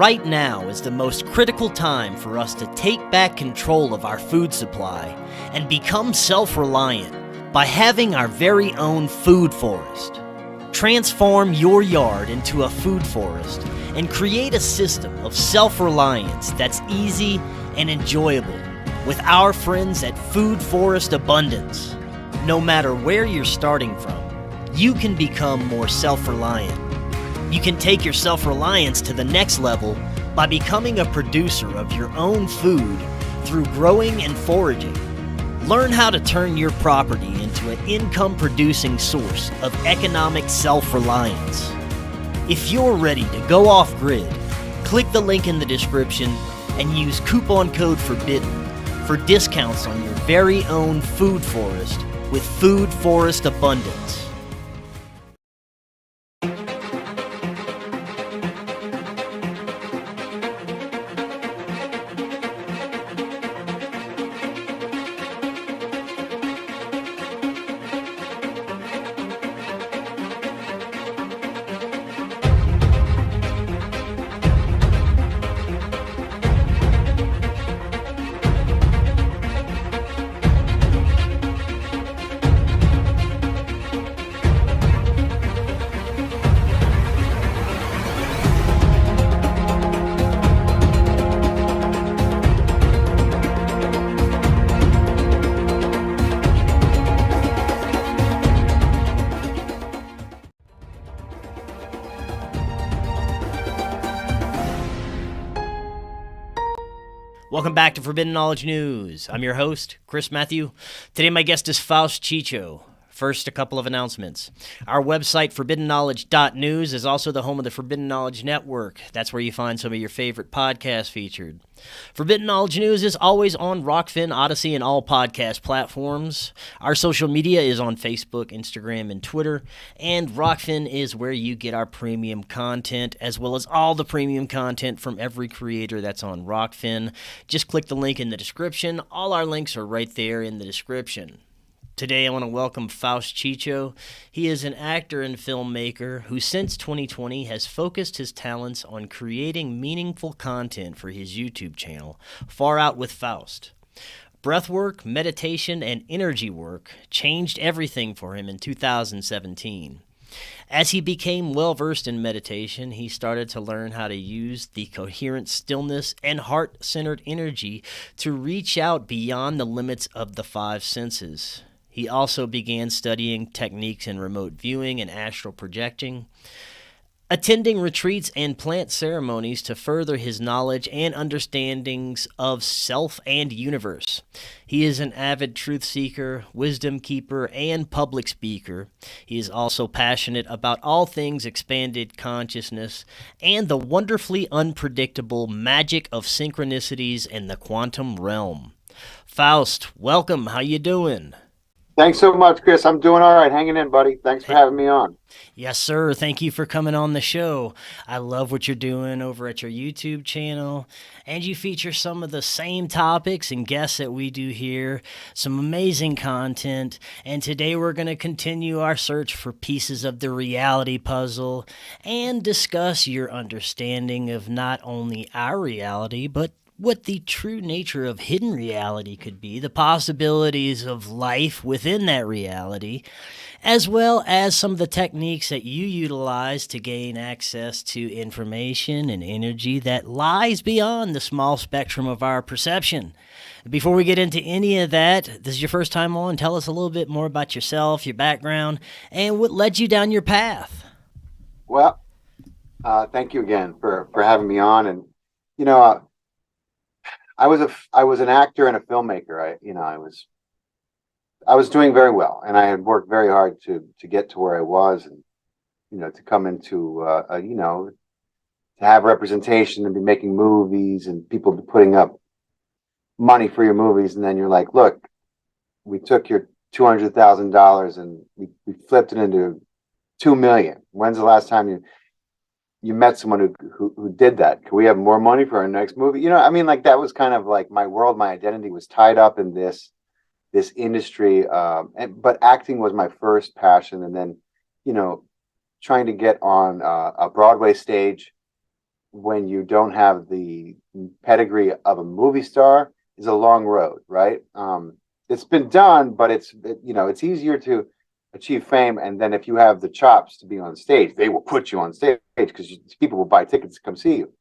Right now is the most critical time for us to take back control of our food supply and become self-reliant by having our very own food forest. Transform your yard into a food forest and create a system of self-reliance that's easy and enjoyable with our friends at Food Forest Abundance. No matter where you're starting from, you can become more self-reliant. You can take your self-reliance to the next level by becoming a producer of your own food through growing and foraging. Learn how to turn your property into an income-producing source of economic self-reliance. If you're ready to go off-grid, click the link in the description and use coupon code FORBIDDEN for discounts on your very own food forest with Food Forest Abundance. Welcome back to Forbidden Knowledge News. I'm your host, Chris Matthew. Today my guest is Faust Checho. First, a couple of announcements. Our website, forbiddenknowledge.news, is also the home of the Forbidden Knowledge Network. That's where you find some of your favorite podcasts featured. Forbidden Knowledge News is always on Rokfin, Odyssey, and all podcast platforms. Our social media is on Facebook, Instagram, and Twitter. And Rokfin is where you get our premium content, as well as all the premium content from every creator that's on Rokfin. Just click the link in the description. All our links are right there in the description. Today I want to welcome Faust Checho. He is an actor and filmmaker who since 2020 has focused his talents on creating meaningful content for his YouTube channel, Far Out with Faust. Breathwork, meditation, and energy work changed everything for him in 2017. As he became well-versed in meditation, he started to learn how to use the coherent stillness and heart-centered energy to reach out beyond the limits of the five senses. He also began studying techniques in remote viewing and astral projecting, attending retreats and plant ceremonies to further his knowledge and understandings of self and universe. He is an avid truth seeker, wisdom keeper, and public speaker. He is also passionate about all things expanded consciousness and the wonderfully unpredictable magic of synchronicities in the quantum realm. Faust, welcome. How you doing? Thanks so much, Chris. I'm doing all right. Hanging in, buddy. Thanks for having me on. Yes, sir. Thank you for coming on the show. I love what you're doing over at your YouTube channel, and you feature some of the same topics and guests that we do here, some amazing content, and today we're going to continue our search for pieces of the reality puzzle and discuss your understanding of not only our reality, but what the true nature of hidden reality could be, the possibilities of life within that reality, as well as some of the techniques that you utilize to gain access to information and energy that lies beyond the small spectrum of our perception. Before we get into any of that, this is your first time on. Tell us a little bit more about yourself, your background, and what led you down your path. Well, thank you again for having me on. And, I was an actor and a filmmaker. I was doing very well, and I had worked very hard to get to where I was, and to come into to have representation and be making movies, and people be putting up money for your movies, and then you're like, look, we took your $200,000 and we flipped it into $2 million. When's the last time you met someone who did that? Can we have more money for our next movie? That was kind of like my world. My identity was tied up in this industry. But acting was my first passion. And then, trying to get on a Broadway stage when you don't have the pedigree of a movie star is a long road, right? It's been done, but it's easier to achieve fame. And then if you have the chops to be on stage, they will put you on stage because people will buy tickets to come see you.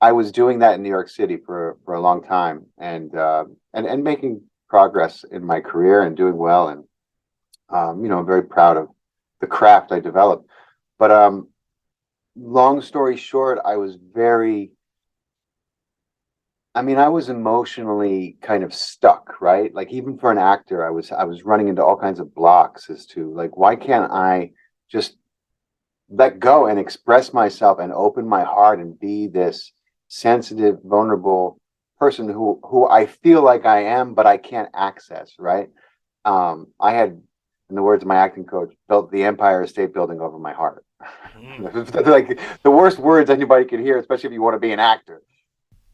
I was doing that in New York City for a long time, and making progress in my career and doing well. And I'm very proud of the craft I developed. But long story short, I was emotionally kind of stuck, right? Like even for an actor, I was running into all kinds of blocks as to like, why can't I just let go and express myself and open my heart and be this sensitive, vulnerable person who I feel like I am, but I can't access, right? I had, in the words of my acting coach, built the Empire State Building over my heart. Like the worst words anybody could hear, especially if you want to be an actor.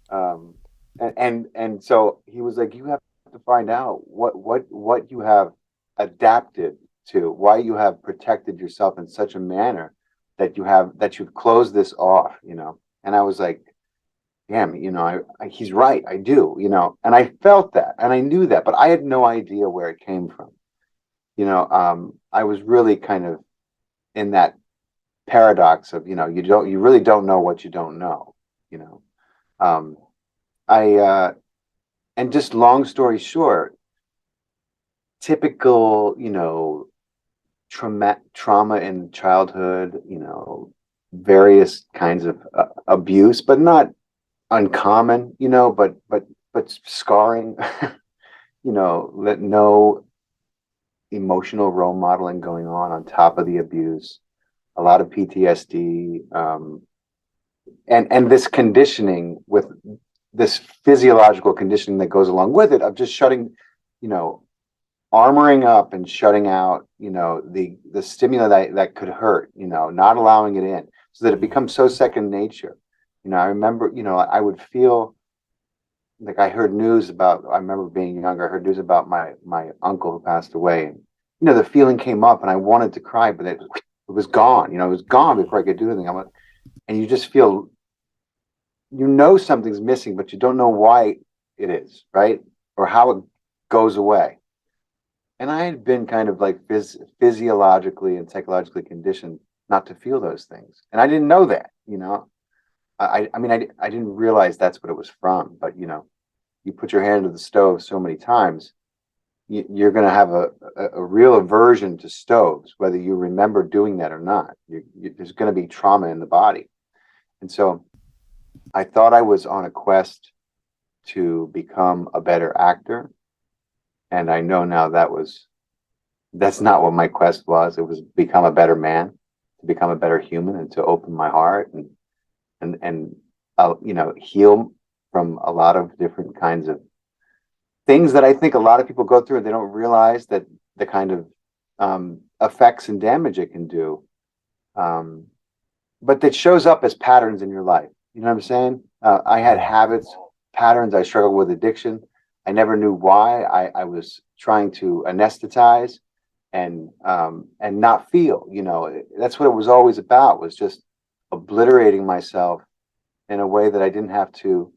And so he was like, you have to find out what you have adapted to, why you have protected yourself in such a manner that you've closed this off, And I was like, damn, he's right, I do, and I felt that and I knew that, but I had no idea where it came from. I was really kind of in that paradox of, you really don't know what you don't know, um, and just long story short, typical, trauma in childhood, various kinds of abuse, but not uncommon, but scarring, no emotional role modeling going on top of the abuse, a lot of PTSD, and this conditioning with this physiological conditioning that goes along with it of just shutting, armoring up and shutting out, the stimuli that could hurt, not allowing it in so that it becomes so second nature. I remember, I would feel like I remember being younger, I heard news about my uncle who passed away. And, the feeling came up and I wanted to cry, but it was gone, it was gone before I could do anything. And you just feel, something's missing, but you don't know why it is, right? Or how it goes away. And I had been kind of like physiologically and psychologically conditioned not to feel those things. And I didn't know that, I didn't realize that's what it was from, but you put your hand to the stove so many times, you're going to have a real aversion to stoves, whether you remember doing that or not. There's going to be trauma in the body. And so I thought I was on a quest to become a better actor. And I know now that's not what my quest was. It was become a better man, to become a better human, and to open my heart and heal from a lot of different kinds of things that I think a lot of people go through and they don't realize that the kind of effects and damage it can do. But that shows up as patterns in your life. You know what I'm saying? I had habits, patterns. I struggled with addiction. I never knew why. I was trying to anesthetize and not feel. That's what it was always about, was just obliterating myself in a way that I didn't have to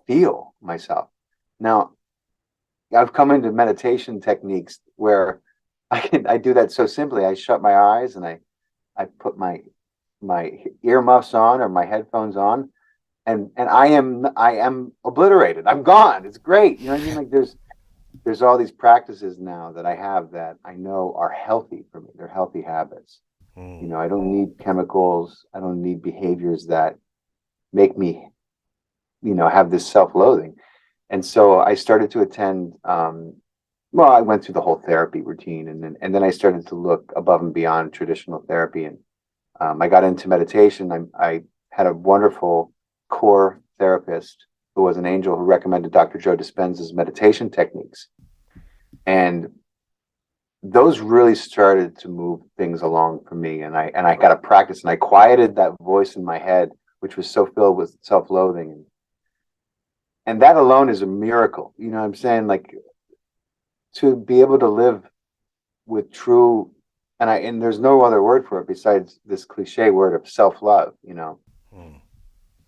feel myself. Now, I've come into meditation techniques where I do that so simply. I shut my eyes and I put my earmuffs on or my headphones on, and I am obliterated. I'm gone. It's great. You know what I mean? Like there's all these practices now that I have that I know are healthy for me. They're healthy habits. I don't need chemicals. I don't need behaviors that make me, have this self-loathing. And so I started to attend, I went through the whole therapy routine, and then I started to look above and beyond traditional therapy. And I got into meditation. I had a wonderful core therapist who was an angel, who recommended Dr. Joe Dispenza's meditation techniques. And those really started to move things along for me. And I got to practice, and I quieted that voice in my head, which was so filled with self-loathing. And that alone is a miracle. You know what I'm saying? Like, to be able to live with true and there's no other word for it besides this cliche word of self-love, Mm.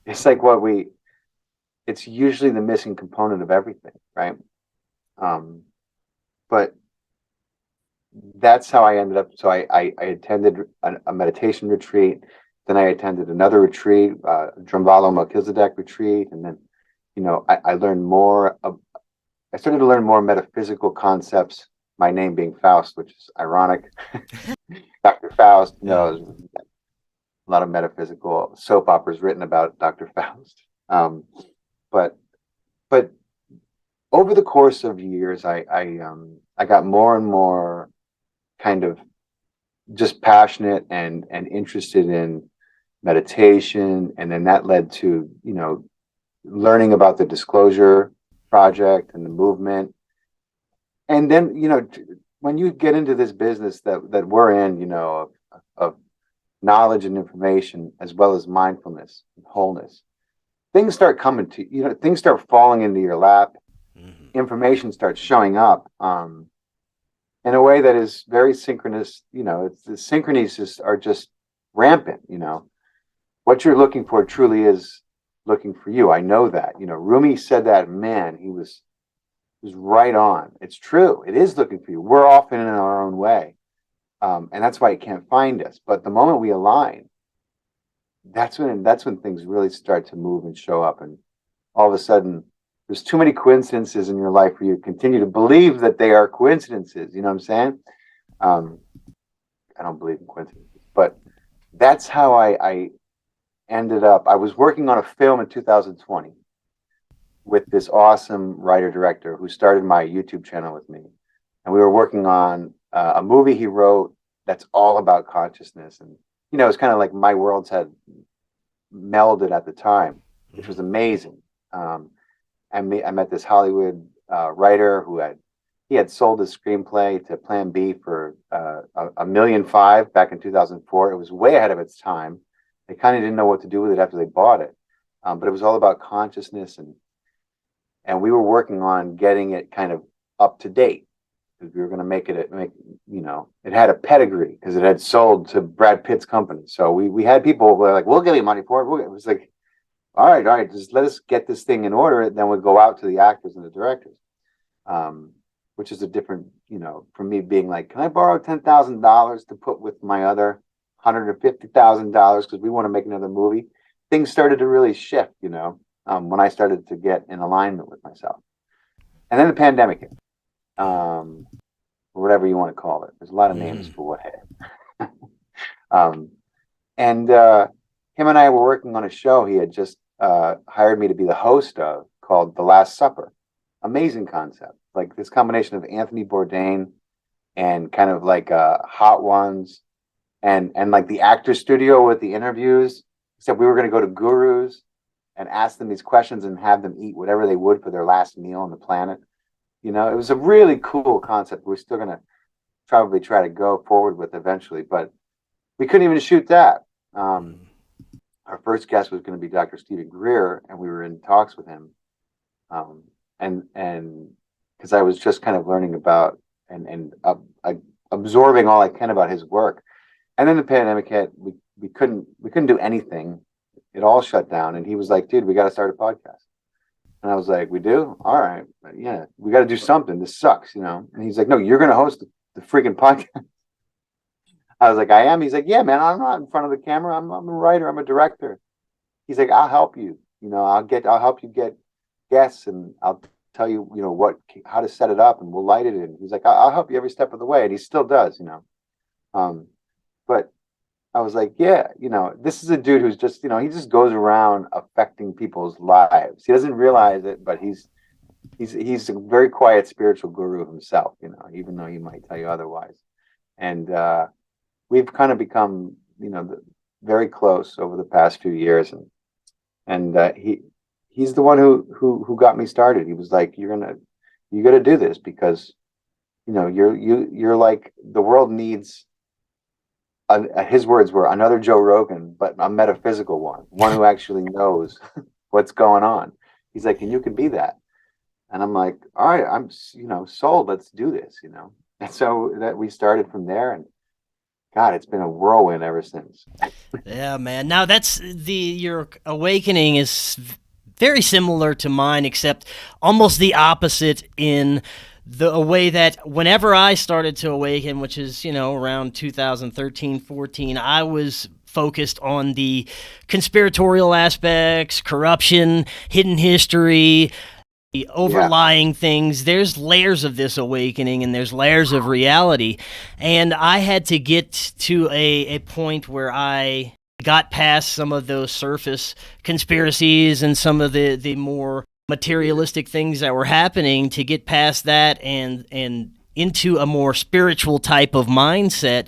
It's like it's usually the missing component of everything, right? But that's how I ended up. So I attended a meditation retreat. Then I attended another retreat, Drumvalo Melchizedek retreat. And then, I learned more. I started to learn more metaphysical concepts, my name being Faust, which is ironic. Dr. Faust, there's a lot of metaphysical soap operas written about Dr. Faust. But but over the course of years, I got more and more kind of just passionate and interested in meditation, and then that led to learning about the Disclosure Project and the movement. And then when you get into this business that we're in, of knowledge and information, as well as mindfulness and wholeness, things start coming to things start falling into your lap. Mm-hmm. Information starts showing up in a way that is very synchronous. It's the synchronicities are just rampant. What you're looking for truly is looking for you. I know that. Rumi said that, man, he was right on. It's true. It is looking for you. We're often in our own way. And that's why it can't find us. But the moment we align, that's when things really start to move and show up. And all of a sudden, there's too many coincidences in your life where you continue to believe that they are coincidences. You know what I'm saying? I don't believe in coincidences, but that's how I ended up. I was working on a film in 2020 with this awesome writer director who started my YouTube channel with me, and we were working on a movie he wrote that's all about consciousness. And it's kind of like my worlds had melded at the time, which was amazing. I met this Hollywood writer who had sold his screenplay to Plan B for $1.5 million back in 2004. It was way ahead of its time. They kind of didn't know what to do with it after they bought it, but it was all about consciousness, and we were working on getting it kind of up to date, because we were going to make it it had a pedigree because it had sold to Brad Pitt's company. So we had people who were like, "We'll give you money for it." It was like, all right, just let us get this thing in order. And then we'll go out to the actors and the directors, which is a different, from me being like, can I borrow $10,000 to put with my other $150,000 because we want to make another movie? Things started to really shift, when I started to get in alignment with myself. And then the pandemic hit, or whatever you want to call it. There's a lot of names for what hit. And him and I were working on a show he had just hired me to be the host of, called The Last Supper. Amazing concept. Like this combination of Anthony Bourdain and kind of like Hot Ones and like the actor studio with the interviews, except we were going to go to gurus and ask them these questions and have them eat whatever they would for their last meal on the planet. It was a really cool concept. We're still going to probably try to go forward with eventually, but we couldn't even shoot that. Our first guest was going to be Dr. Stephen Greer, and we were in talks with him. And because I was just kind of learning about and absorbing all I can about his work. And then the pandemic hit. We couldn't do anything. It all shut down. And he was like, dude, we got to start a podcast. And I was like, we do? All right. Yeah, we got to do something. This sucks, And he's like, no, you're going to host the freaking podcast. I was like, I am. He's like, yeah, man, I'm not in front of the camera. I'm a writer. I'm a director. He's like, I'll help you. I'll help you get guests, and I'll tell you, how to set it up, and we'll light it in. He's like, I'll help you every step of the way. And he still does, But I was like, yeah, this is a dude who's just, he just goes around affecting people's lives. He doesn't realize it, but he's a very quiet spiritual guru himself, even though he might tell you otherwise. And we've kind of become, very close over the past few years, and he's the one who got me started. He was like, you got to do this because, you're like, the world needs. His words were another Joe Rogan, but a metaphysical one who actually knows what's going on. He's like, and you can be that. And I'm like, all right, I'm, sold. Let's do this, And so that we started from there, and God, it's been a whirlwind ever since. Yeah, man. Now your awakening is very similar to mine, except almost the opposite in the way that whenever I started to awaken, which is, around 2013, 14, I was focused on the conspiratorial aspects, corruption, hidden history, the Yeah. overlying things. There's layers of this awakening and there's layers of reality. And I had to get to a point where I got past some of those surface conspiracies and some of the more materialistic things that were happening, to get past that and into a more spiritual type of mindset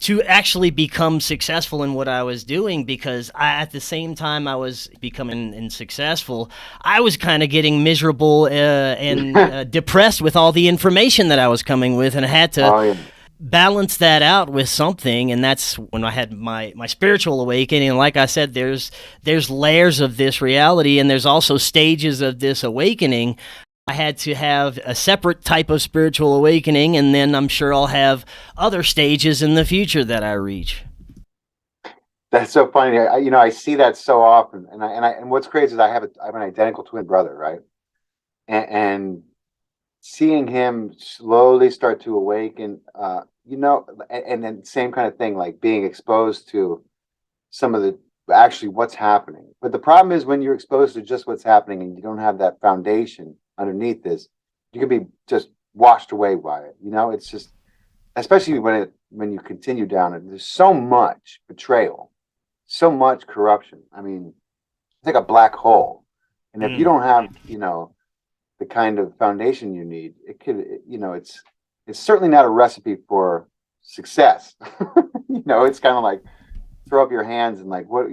to actually become successful in what I was doing, because at the same time I was becoming successful, I was kind of getting miserable and depressed with all the information that I was coming with, and I had to Oh yeah. balance that out with something. And that's when I had my spiritual awakening. And like I said, there's layers of this reality, and there's also stages of this awakening. I had to have a separate type of spiritual awakening, and then I'm sure I'll have other stages in the future that I reach. That's so funny. I see that so often, and what's crazy is I have an identical twin brother, right? And seeing him slowly start to awaken, and then same kind of thing, like being exposed to some of the actually what's happening. But the problem is when you're exposed to just what's happening and you don't have that foundation underneath this, you can be just washed away by it. It's just, especially when you continue down it, there's so much betrayal, so much corruption. I mean, it's like a black hole. And if you Mm. don't have, the kind of foundation you need, it's certainly not a recipe for success. It's kind of like throw up your hands and like, what,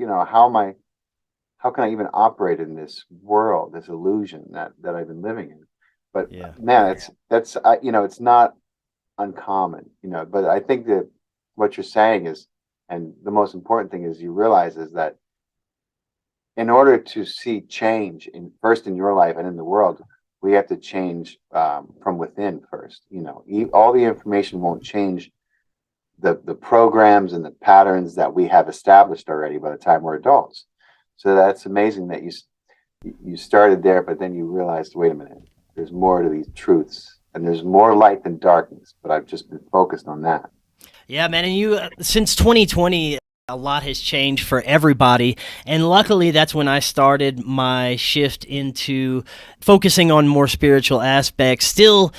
how can I even operate in this world, this illusion that I've been living in? But Yeah. man, it's not uncommon, but I think that what you're saying is, and the most important thing is you realize is that in order to see change first in your life and in the world, we have to change from within first. All the information won't change the programs and the patterns that we have established already by the time we're adults. So that's amazing that you started there, but then you realized, wait a minute, there's more to these truths, and there's more light than darkness. But I've just been focused on that. Yeah, man. And since 2020, a lot has changed for everybody. And luckily, that's when I started my shift into focusing on more spiritual aspects. Still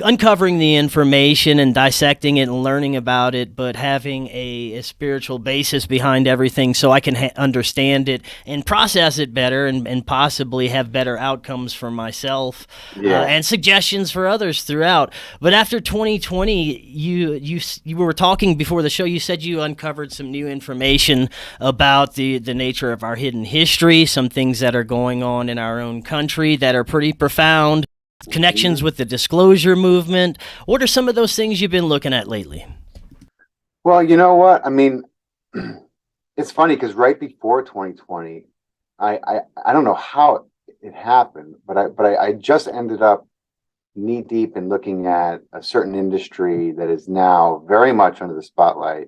uncovering the information and dissecting it and learning about it, but having a spiritual basis behind everything so I can understand it and process it better, and possibly have better outcomes for myself, Yeah. and suggestions for others throughout. But after 2020, you were talking before the show. You said you uncovered some new information about the nature of our hidden history, some things that are going on in our own country that are pretty profound, connections with the disclosure movement. What are some of those things you've been looking at lately? Well, you know what? I mean, it's funny because right before 2020, I don't know how it happened, but I just ended up knee deep in looking at a certain industry that is now very much under the spotlight.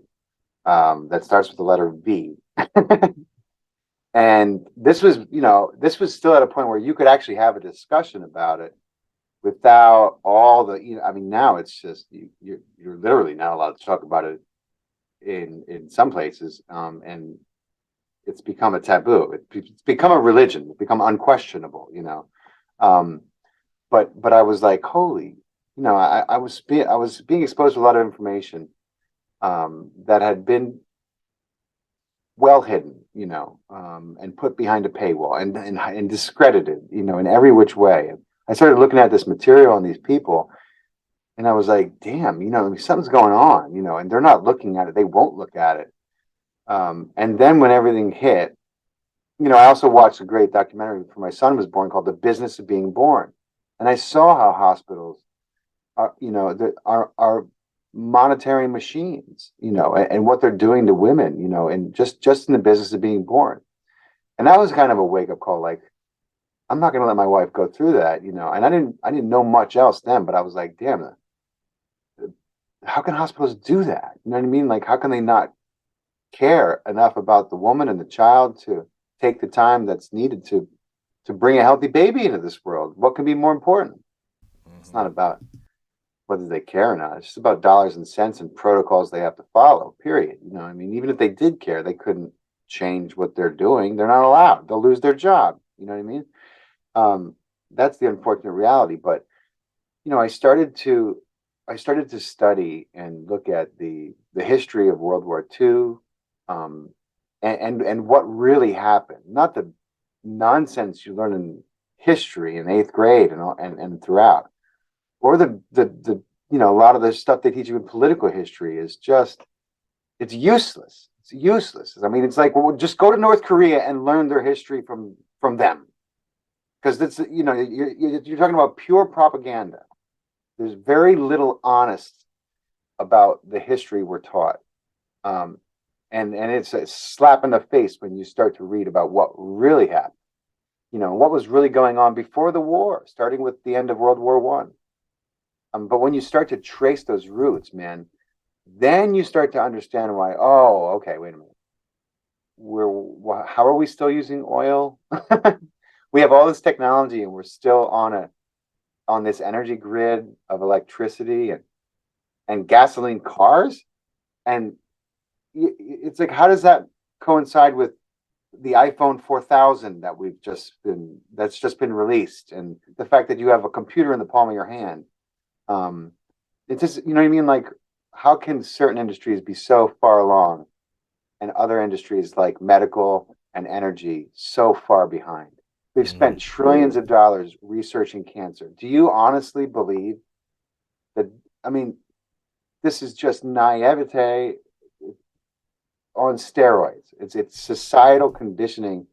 That starts with the letter V. And this was still at a point where you could actually have a discussion about it without all the, I mean, now it's just you're literally not allowed to talk about it in some places, and it's become a taboo. It's become a religion. It's become unquestionable. Um, but I was like, holy, I was being exposed to a lot of information that had been well hidden, and put behind a paywall and discredited, in every which way. I started looking at this material and these people, and I was like, damn, something's going on, and they're not looking at it. They won't look at it. And then when everything hit, I also watched a great documentary before my son was born called The Business of Being Born. And I saw how hospitals are monetary machines, and what they're doing to women, and just in the business of being born. And that was kind of a wake up call. Like, I'm not going to let my wife go through that, and I didn't know much else then, but I was like, damn, how can hospitals do that? You know what I mean? Like, how can they not care enough about the woman and the child to take the time that's needed to bring a healthy baby into this world? What can be more important? It's not about whether they care or not. It's just about dollars and cents and protocols they have to follow, period. You know, I mean, even if they did care, they couldn't change what they're doing. They're not allowed. They'll lose their job. You know what I mean? That's the unfortunate reality. But, you know, I started to study and look at the history of World War II, and what really happened, not the nonsense you learn in history in eighth grade and throughout, or the you know, a lot of the stuff they teach you in political history is just, it's useless. It's useless. I mean, it's like, well, just go to North Korea and learn their history from them, because it's, you know, you're talking about pure propaganda. There's very little honest about the history we're taught. And it's a slap in the face when you start to read about what really happened, you know, what was really going on before the war, starting with the end of World War One. But when you start to trace those roots, man, then you start to understand why. Oh, okay, wait a minute. How are we still using oil? We have all this technology, and we're still on this energy grid of electricity and gasoline cars. And it's like, how does that coincide with the iPhone 4000 that's just been released, and the fact that you have a computer in the palm of your hand? It's just, you know what I mean? Like, how can certain industries be so far along and other industries like medical and energy so far behind? We've spent trillions of dollars researching cancer. Do you honestly believe that? I mean, this is just naivete on steroids. It's societal conditioning.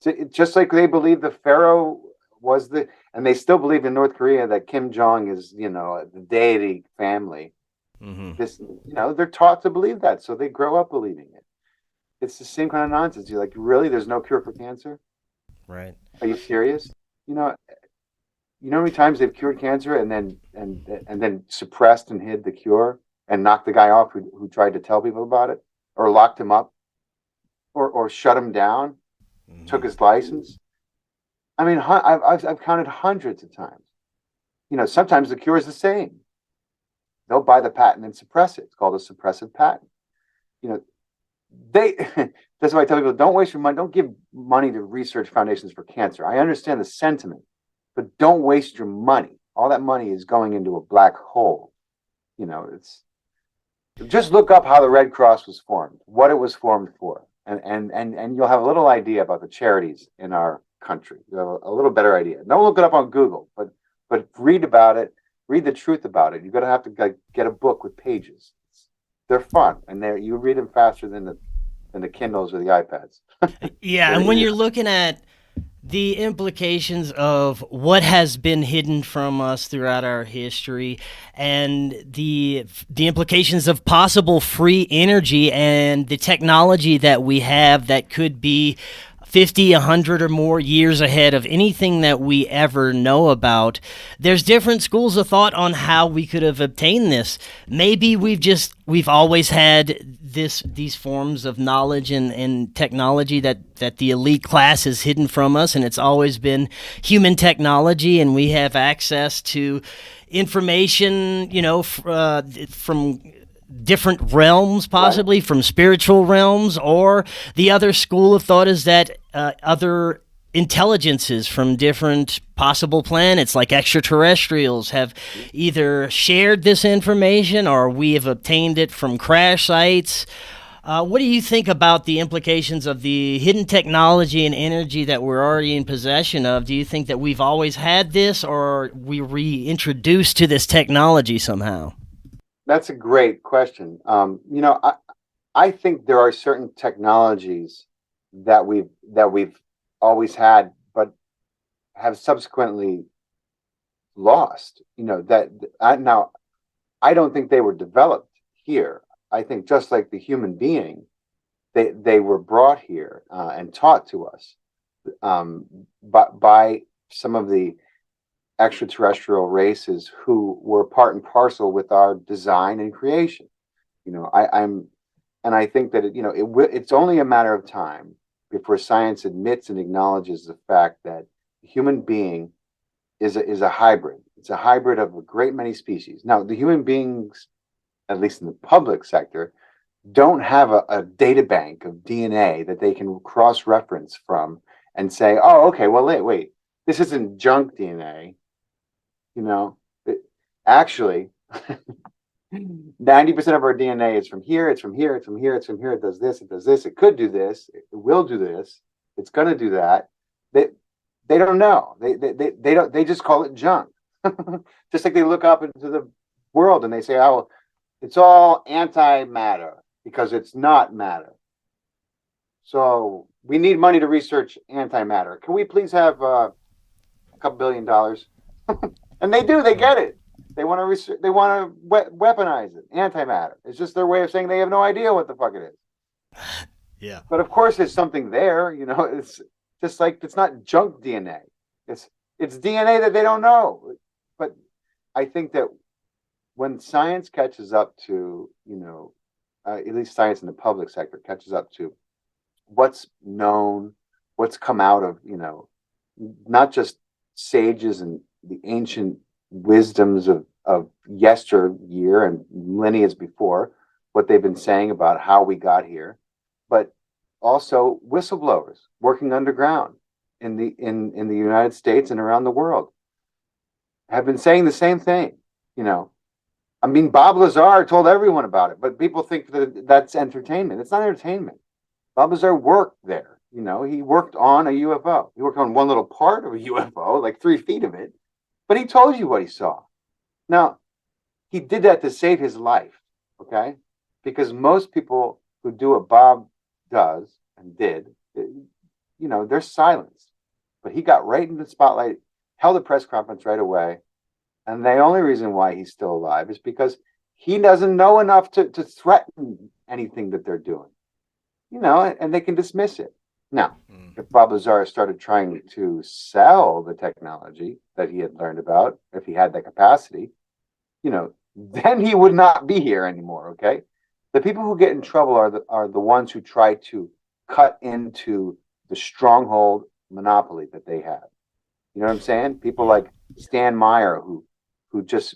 It's just like they believe the pharaoh was and they still believe in North Korea that Kim Jong is, you know, the deity family. This, you know, they're taught to believe that, so they grow up believing it. It's the same kind of nonsense. You're like, really? There's no cure for cancer? Right. Are you serious? You know how many times they've cured cancer and then suppressed and hid the cure and knocked the guy off who tried to tell people about it, or locked him up, or shut him down, took his license. I mean, I've counted hundreds of times. You know, sometimes the cure is the same. They'll buy the patent and suppress it. It's called a suppressive patent. You know, that's why I tell people, don't waste your money. Don't give money to research foundations for cancer. I understand the sentiment, but don't waste your money. All that money is going into a black hole. You know, it's just look up how the Red Cross was formed, what it was formed for, and you'll have a little idea about the charities in our country. You'll have a little better idea. Don't look it up on Google, but read about it. Read the truth about it. You're gonna have to get a book with pages. They're fun, and you read them faster than the Kindles or the iPads. Yeah, and when you're looking at the implications of what has been hidden from us throughout our history, and the implications of possible free energy and the technology that we have that could be 50, 100 or more years ahead of anything that we ever know about. There's different schools of thought on how we could have obtained this. Maybe we've always had these forms of knowledge and technology that the elite class has hidden from us, and it's always been human technology, and we have access to information, you know, from different realms, possibly right, from spiritual realms. Or the other school of thought is that other intelligences from different possible planets, like extraterrestrials, have either shared this information or we have obtained it from crash sites. What do you think about the implications of the hidden technology and energy that we're already in possession of? Do you think that we've always had this, or we reintroduced to this technology somehow? That's a great question. You know, I think there are certain technologies that we've always had, but have subsequently lost. You know, now I don't think they were developed here. I think just like the human being, they were brought here and taught to us, but by some of the extraterrestrial races who were part and parcel with our design and creation. And I think that it's only a matter of time before science admits and acknowledges the fact that the human being is a hybrid. It's a hybrid of a great many species. Now, the human beings, at least in the public sector, don't have a data bank of DNA that they can cross-reference from and say, oh, okay, well, wait, this isn't junk DNA. Actually, 90% of our DNA is from here, it's from here, it's from here, it's from here, it does this, it could do this, it will do this, it's going to do that. They don't know. They just call it junk. Just like they look up into the world and they say, oh, it's all antimatter because it's not matter. So we need money to research antimatter. Can we please have a couple $1 billion? And they do. They get it. They want to research. They want to weaponize it. Antimatter. It's just their way of saying they have no idea what the fuck it is. Yeah. But of course, there's something there. It's just like it's not junk DNA. It's DNA that they don't know. But I think that when science catches up to, at least science in the public sector catches up to what's known, what's come out of, not just sages and the ancient wisdoms of yesteryear and millennia before, what they've been saying about how we got here, but also whistleblowers working underground in the United States and around the world have been saying the same thing. I mean, Bob Lazar told everyone about it, but people think that that's entertainment. It's not entertainment. Bob Lazar worked there. He worked on a UFO. He worked on one little part of a UFO, like 3 feet of it, but he told you what he saw. Now, he did that to save his life, okay? Because most people who do what Bob does and did, they're silenced. But he got right in the spotlight, held a press conference right away. And the only reason why he's still alive is because he doesn't know enough to threaten anything that they're doing, and they can dismiss it. Now, if Bob Lazar started trying to sell the technology that he had learned about, if he had the capacity, then he would not be here anymore, okay? The people who get in trouble are the ones who try to cut into the stronghold monopoly that they have. You know what I'm saying? People like Stan Meyer, who just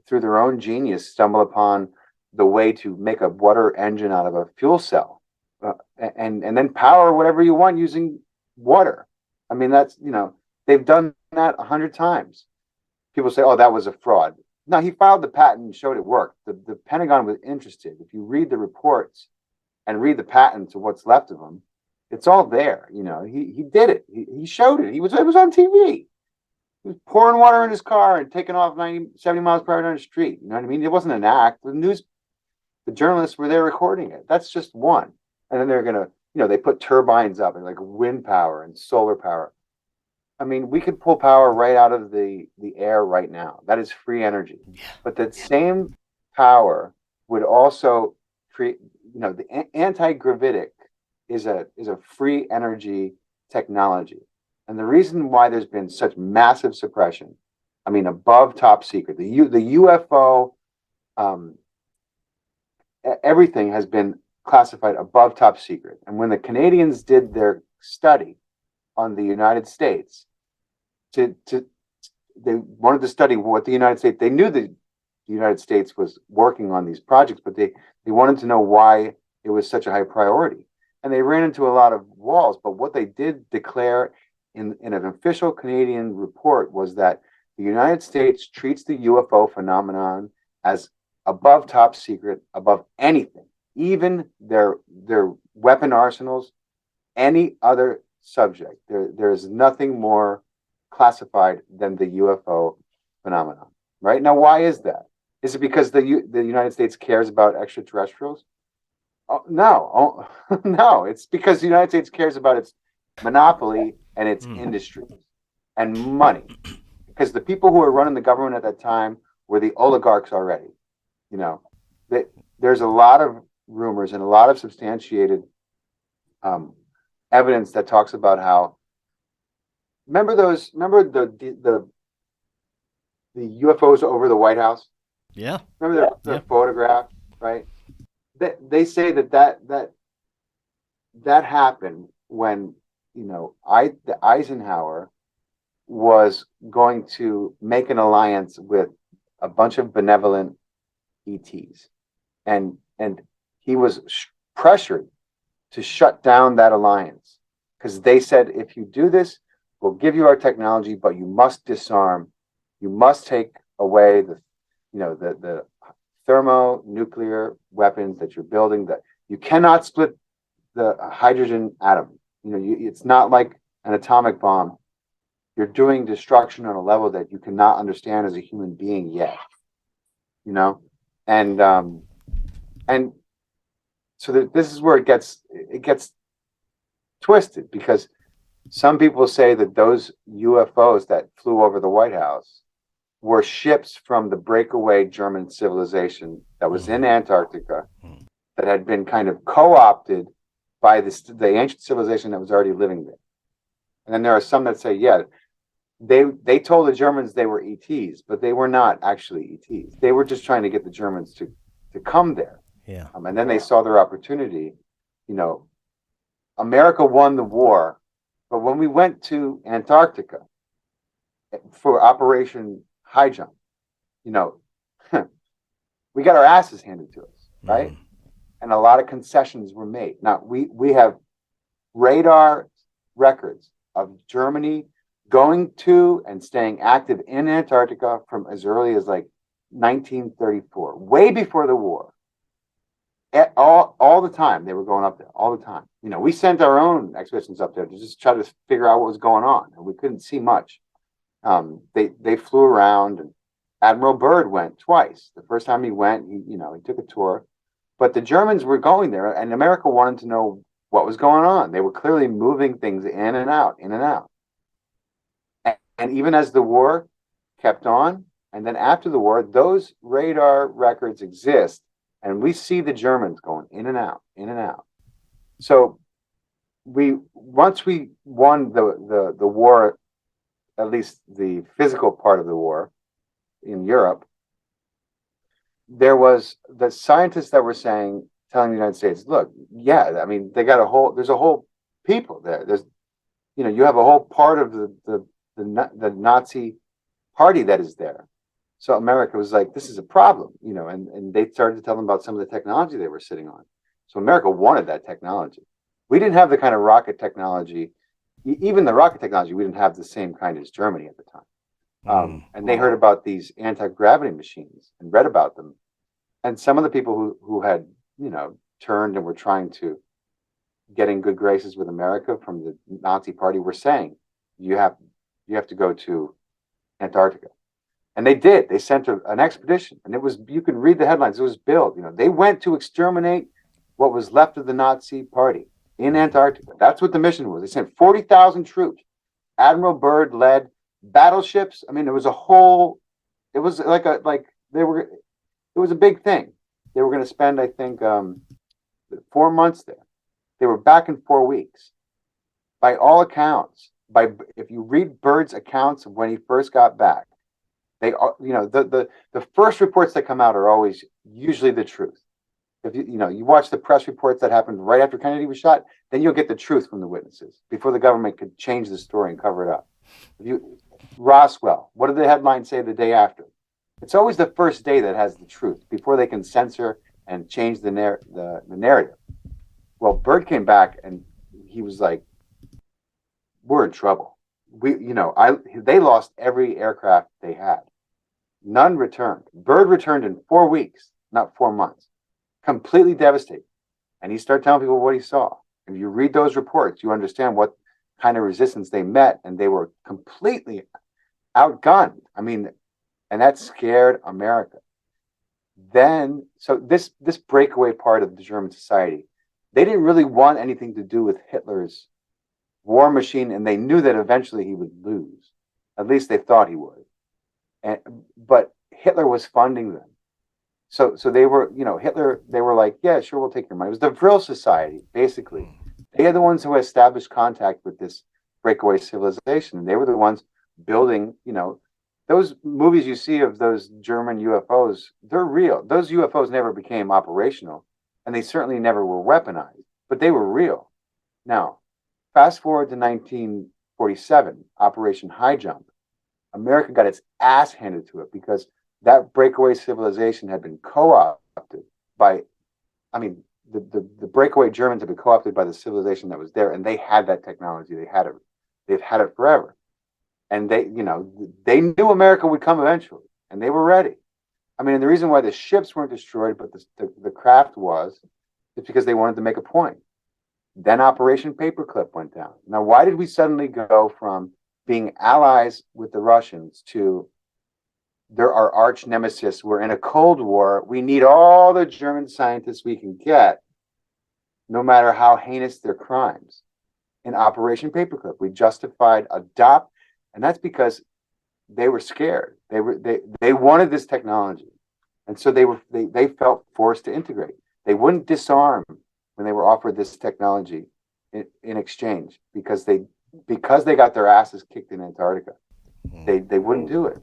through their own genius stumble upon the way to make a water engine out of a fuel cell, and then power whatever you want using water. I mean, that's they've done that 100 times. People say, "Oh, that was a fraud." No, he filed the patent and showed it worked. The Pentagon was interested. If you read the reports and read the patents of what's left of them, it's all there. He did it. He showed it. It was on TV. He was pouring water in his car and taking off 70 miles per hour down the street. You know what I mean? It wasn't an act. The journalists were there recording it. That's just one. And then they're going to, they put turbines up and like wind power and solar power. I mean, we could pull power right out of the air right now. That is free energy. Yeah. But that same power would also create, the anti-gravitic is a free energy technology. And the reason why there's been such massive suppression, I mean, above top secret, the UFO, everything has been classified above top secret. And when the Canadians did their study on the United States, they wanted to study what the United States, they knew the United States was working on these projects, but they wanted to know why it was such a high priority. And they ran into a lot of walls. But what they did declare in an official Canadian report was that the United States treats the UFO phenomenon as above top secret, above anything, even their weapon arsenals, any other subject. There is nothing more classified than the UFO phenomenon. Right now, why is that? Is it because the United States cares about extraterrestrials? Oh, no, no. It's because the United States cares about its monopoly and its industries and money. Because the people who were running the government at that time were the oligarchs already. There's a lot of rumors and a lot of substantiated evidence that talks about how. Remember the the UFOs over the White House. Yeah. Remember the photograph, right? They say that happened when, you know, Eisenhower was going to make an alliance with a bunch of benevolent ETs, and he was pressured to shut down that alliance because they said, if you do this, we'll give you our technology, but you must disarm, you must take away the thermonuclear weapons that you're building, that you cannot split the hydrogen atom. You know, it's not like an atomic bomb. You're doing destruction on a level that you cannot understand as a human being yet. You know, and so this is where it gets twisted, because some people say that those UFOs that flew over the White House were ships from the breakaway German civilization that was in Antarctica that had been kind of co-opted by the ancient civilization that was already living there. And then there are some that say, yeah, they told the Germans they were ETs, but they were not actually ETs. They were just trying to get the Germans to come there. Yeah. And then they saw their opportunity. You know, America won the war, but when we went to Antarctica for Operation High Jump, you know, we got our asses handed to us, right? Mm. And a lot of concessions were made. Now, we have radar records of Germany going to and staying active in Antarctica from as early as like 1934, way before the war. All the time they were going up there, all the time. You know, we sent our own expeditions up there to just try to figure out what was going on, and we couldn't see much. They flew around, and Admiral Byrd went twice. The first time he went, he took a tour, but the Germans were going there, and America wanted to know what was going on. They were clearly moving things in and out, in and out. And even as the war kept on, and then after the war, those radar records exist, and we see the Germans going in and out, in and out. So once we won the war, at least the physical part of the war in Europe, there was the scientists that were telling the United States, look, yeah, I mean, there's a whole people there. There's, you have a whole part of the Nazi party that is there. So America was like, this is a problem, and they started to tell them about some of the technology they were sitting on. So America wanted that technology. We didn't have the kind of rocket technology, even the rocket technology, we didn't have the same kind as Germany at the time. And they heard about these anti-gravity machines and read about them. And some of the people who had, turned and were trying to get in good graces with America from the Nazi party were saying, you have to go to Antarctica. And they did. They sent an expedition, and you can read the headlines. It was billed. They went to exterminate what was left of the Nazi party in Antarctica. That's what the mission was. They sent 40,000 troops. Admiral Byrd led battleships. I mean, it was it was a big thing. They were going to spend, I think, 4 months there. They were back in 4 weeks. By all accounts, if you read Byrd's accounts of when he first got back, they are, the first reports that come out are always usually the truth. If you watch the press reports that happened right after Kennedy was shot, then you'll get the truth from the witnesses before the government could change the story and cover it up. Roswell, what did the headline say the day after? It's always the first day that has the truth before they can censor and change the narrative. Well, Byrd came back and he was like, we're in trouble. They lost every aircraft they had. None returned. Byrd returned in 4 weeks, not 4 months. Completely devastated. And he started telling people what he saw. If you read those reports, you understand what kind of resistance they met, and they were completely outgunned. I mean, and that scared America. Then, so this breakaway part of the German society, they didn't really want anything to do with Hitler's war machine, and they knew that eventually he would lose. At least they thought he would. But Hitler was funding them. So they were, Hitler, they were like, yeah, sure, we'll take your money. It was the Vril Society, basically. They are the ones who established contact with this breakaway civilization. And they were the ones building, those movies you see of those German UFOs, they're real. Those UFOs never became operational, and they certainly never were weaponized, but they were real. Now, fast forward to 1947, Operation High Jump. America got its ass handed to it because that breakaway civilization had been co-opted by, I mean, the breakaway Germans had been co-opted by the civilization that was there, and they had that technology. They had it. They've had it forever. And they, they knew America would come eventually, and they were ready. I mean, and the reason why the ships weren't destroyed, but the craft was, is because they wanted to make a point. Then Operation Paperclip went down. Now, why did we suddenly go from being allies with the Russians to they're our arch nemesis? We're in a Cold War. We need all the German scientists we can get, no matter how heinous their crimes. In Operation Paperclip, we justified and that's because they were scared. They wanted this technology, and so they felt forced to integrate. They wouldn't disarm when they were offered this technology in exchange because they got their asses kicked in Antarctica. They wouldn't do it.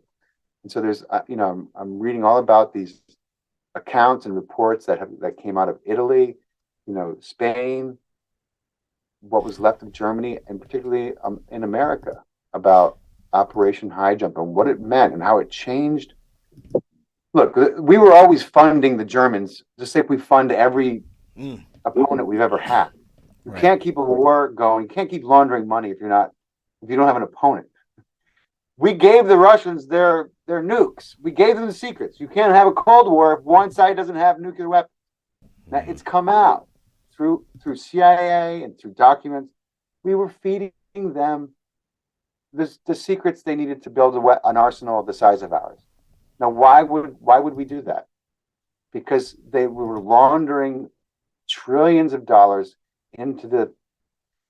And so there's I'm reading all about these accounts and reports that came out of Italy, Spain, what was left of Germany, and particularly in America, about Operation High Jump and what it meant and how it changed. Look, we were always funding the Germans, just like we fund every opponent we've ever had. You can't keep a war going. You can't keep laundering money if you don't have an opponent. We gave the Russians their nukes. We gave them the secrets. You can't have a Cold War if one side doesn't have nuclear weapons. Now, it's come out through CIA and through documents. We were feeding them the secrets they needed to build an arsenal the size of ours. Now, why would we do that? Because we were laundering trillions of dollars into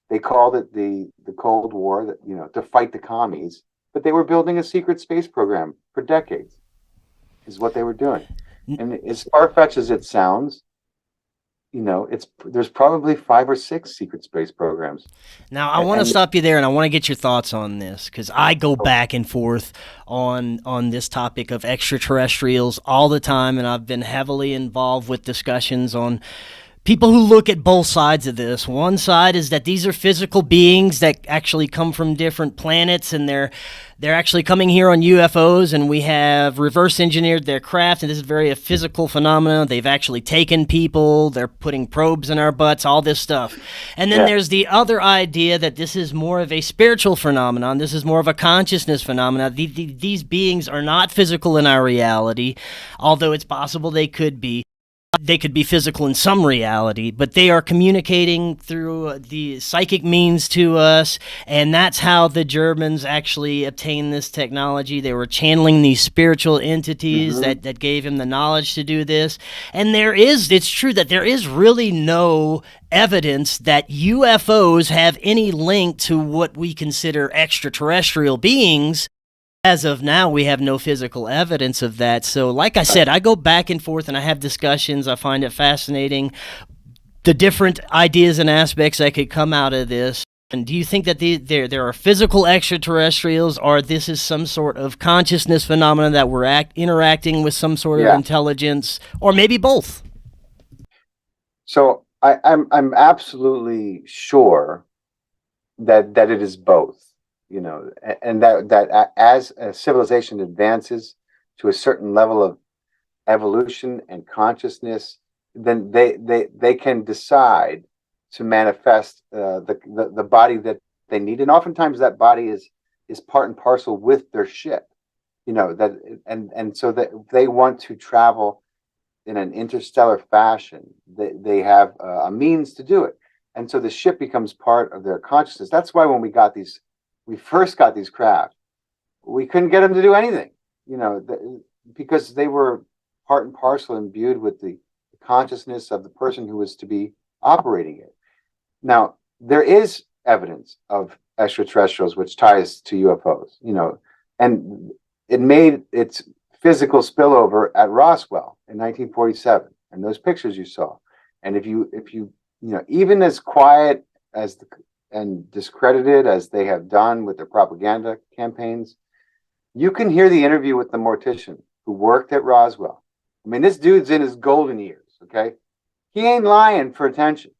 they called it the Cold War, to fight the commies, but they were building a secret space program for decades, is what they were doing. And as far-fetched as it sounds, there's probably 5 or 6 secret space programs. Now, I want to stop you there, and I want to get your thoughts on this, because I go back and forth on this topic of extraterrestrials all the time, and I've been heavily involved with discussions on people who look at both sides of this. One side is that these are physical beings that actually come from different planets, and they're actually coming here on UFOs, and we have reverse engineered their craft, and this is very a physical phenomenon. They've actually taken people, they're putting probes in our butts, all this stuff. And then there's the other idea that this is more of a spiritual phenomenon. This is more of a consciousness phenomenon. These beings are not physical in our reality, although it's possible they could be. They could be physical in some reality, but they are communicating through the psychic means to us, and that's how the Germans actually obtained this technology. They were channeling these spiritual entities that gave him the knowledge to do this. And it's true that there is really no evidence that UFOs have any link to what we consider extraterrestrial beings. As of now, we have no physical evidence of that. So, like I said, I go back and forth and I have discussions. I find it fascinating, the different ideas and aspects that could come out of this. And do you think that there are physical extraterrestrials, or this is some sort of consciousness phenomenon that we're interacting with some sort of intelligence, or maybe both? So I'm absolutely sure that it is both. And that as a civilization advances to a certain level of evolution and consciousness, then they can decide to manifest the body that they need, and oftentimes that body is part and parcel with their ship. So that they want to travel in an interstellar fashion. They have a means to do it, and so the ship becomes part of their consciousness. That's why when we first got these craft, we couldn't get them to do anything, because they were part and parcel imbued with the consciousness of the person who was to be operating it. Now, there is evidence of extraterrestrials which ties to UFOs, and it made its physical spillover at Roswell in 1947, and those pictures you saw. And if you even as quiet and discredited as they have done with their propaganda campaigns, You can hear the interview with the mortician who worked at Roswell. I mean, this dude's in his golden years, okay? He ain't lying for attention.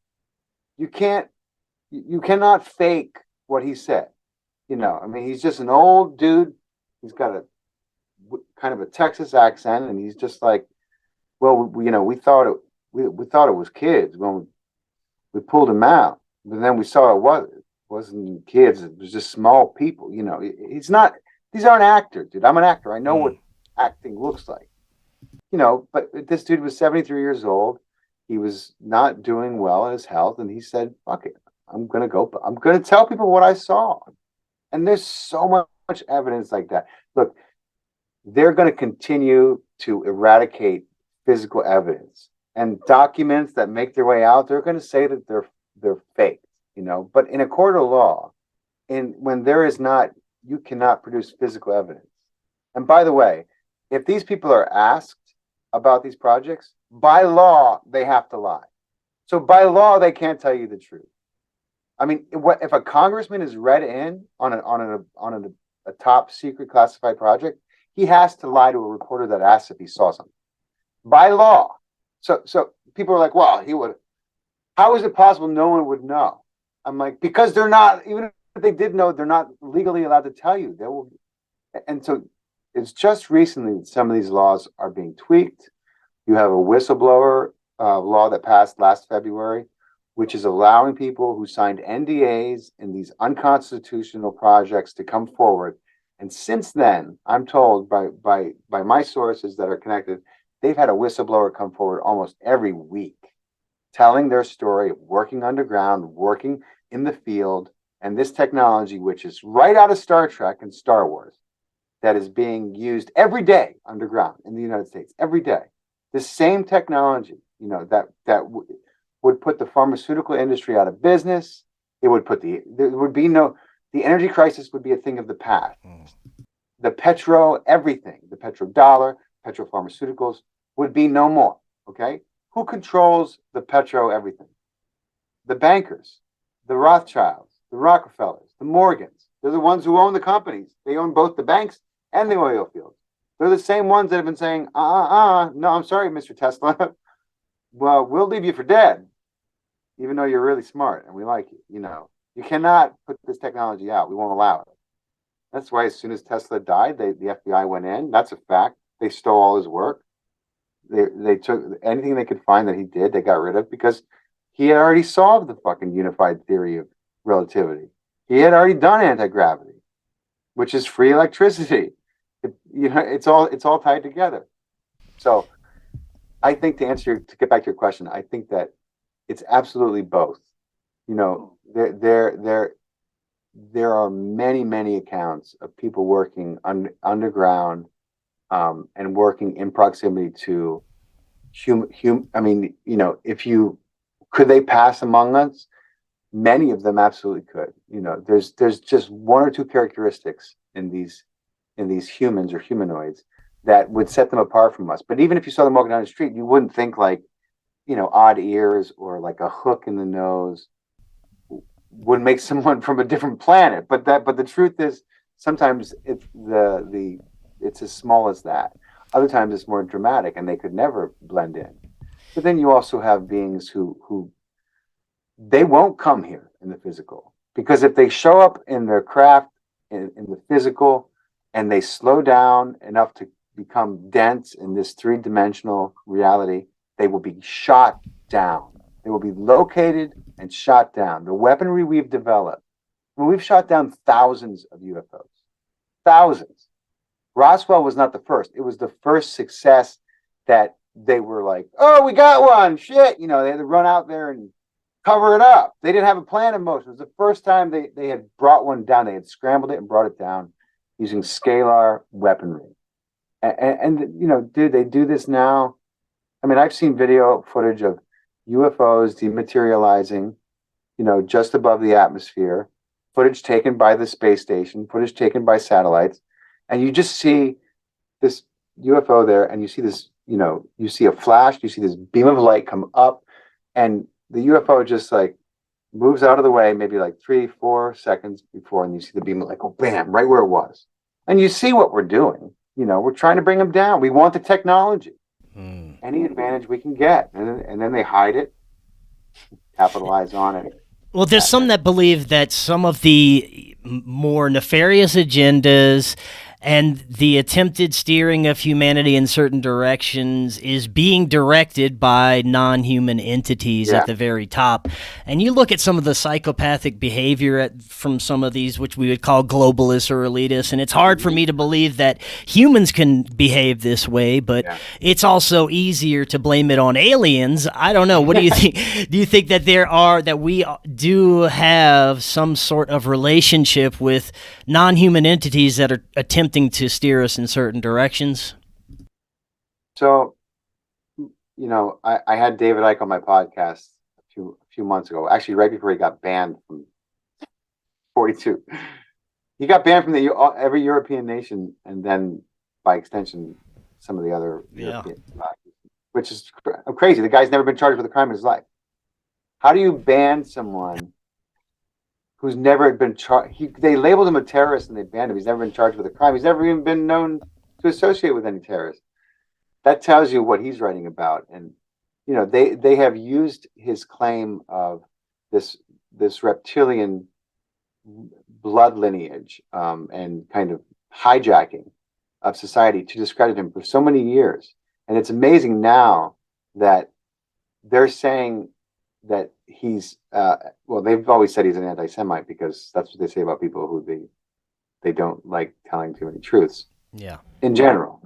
You cannot fake what he said. I mean, he's just an old dude. He's got a kind of a Texas accent, and he's just like, well, we thought it was kids when we pulled him out, but then we saw it wasn't kids. It was just small people. He's not. These aren't actors, dude. I'm an actor. I know what acting looks like. But this dude was 73 years old. He was not doing well in his health, and he said, "Fuck it, I'm gonna tell people what I saw." And there's so much evidence like that. Look, they're going to continue to eradicate physical evidence and documents that make their way out. They're going to say that they're fake, But in a court of law, when there is not, you cannot produce physical evidence. And by the way, if these people are asked about these projects, by law they have to lie. So by law they can't tell you the truth. I mean, if a congressman is read in on a top secret classified project, he has to lie to a reporter that asks if he saw something by law. So people are like, well, he would. How is it possible no one would know? I'm like, because they're not. Even if they did know, they're not legally allowed to tell you. They will. And so it's just recently that some of these laws are being tweaked. You have a whistleblower law that passed last February, which is allowing people who signed NDAs in these unconstitutional projects to come forward. And since then, I'm told by my sources that are connected, they've had a whistleblower come forward almost every week, telling their story of working underground, working in the field, and this technology, which is right out of Star Trek and Star Wars, that is being used every day underground in the United States, every day. This same technology, that would put the pharmaceutical industry out of business. There would be no, the energy crisis would be a thing of the past. The everything, the petrodollar, petropharmaceuticals would be no more. Okay. Who controls the everything? The bankers, the Rothschilds, the Rockefellers, the Morgans. They're the ones who own the companies. They own both the banks and the oil fields. They're the same ones that have been saying, no, I'm sorry, Mr. Tesla. Well, we'll leave you for dead, even though you're really smart and we like you. You cannot put this technology out. We won't allow it. That's why as soon as Tesla died, the FBI went in. That's a fact. They stole all his work. They took anything they could find that he did, they got rid of, because he had already solved the fucking unified theory of relativity. He had already done anti-gravity, which is free electricity. It's all tied together. So I think to get back to your question, I think that it's absolutely both. There are many accounts of people working underground and working in proximity to I mean, could they pass among us? Many of them absolutely could. There's just one or two characteristics in these humans or humanoids that would set them apart from us. But even if you saw them walking down the street, you wouldn't think like, odd ears or like a hook in the nose would make someone from a different planet. But the truth is, sometimes it's as small as that. Other times it's more dramatic, and they could never blend in. But then you also have beings who they won't come here in the physical, because if they show up in their craft in the physical, and they slow down enough to become dense in this three-dimensional reality, they will be shot down. They will be located and shot down. The weaponry we've developed, we've shot down thousands of UFOs. Thousands. Roswell was not the first. It was the first success that they were like, oh, we got one. Shit. They had to run out there and cover it up. They didn't have a plan in motion. It was the first time they had brought one down. They had scrambled it and brought it down using scalar weaponry. And dude, they do this now. I mean, I've seen video footage of UFOs dematerializing, just above the atmosphere, footage taken by the space station, footage taken by satellites. And you just see this UFO there, and you see this, you see a flash, you see this beam of light come up, and the UFO just like moves out of the way, maybe like 3-4 seconds before, and you see the beam of light go bam, right where it was. And you see what we're doing. We're trying to bring them down. We want the technology, any advantage we can get, and then they hide it, capitalize on it. Well, there's some that believe that some of the more nefarious agendas and the attempted steering of humanity in certain directions is being directed by non-human entities at the very top. And you look at some of the psychopathic behavior from some of these, which we would call globalists or elitists, and it's hard for me to believe that humans can behave this way, but it's also easier to blame it on aliens. I don't know. What do you think? Do you think that we do have some sort of relationship with non-human entities that are attempting to steer us in certain directions? So, I had David Icke on my podcast a few months ago, actually right before he got banned from 42. He got banned from every European nation, and then by extension, some of the other European, which is crazy. The guy's never been charged with a crime in his life. How do you ban someone who's never been charged? They labeled him a terrorist and they banned him. He's never been charged with a crime. He's never even been known to associate with any terrorists. That tells you what he's writing about. And they have used his claim of this reptilian blood lineage and kind of hijacking of society to discredit him for so many years. And it's amazing now that they're saying that he's they've always said he's an anti-Semite because that's what they say about people who they don't like telling too many truths in general.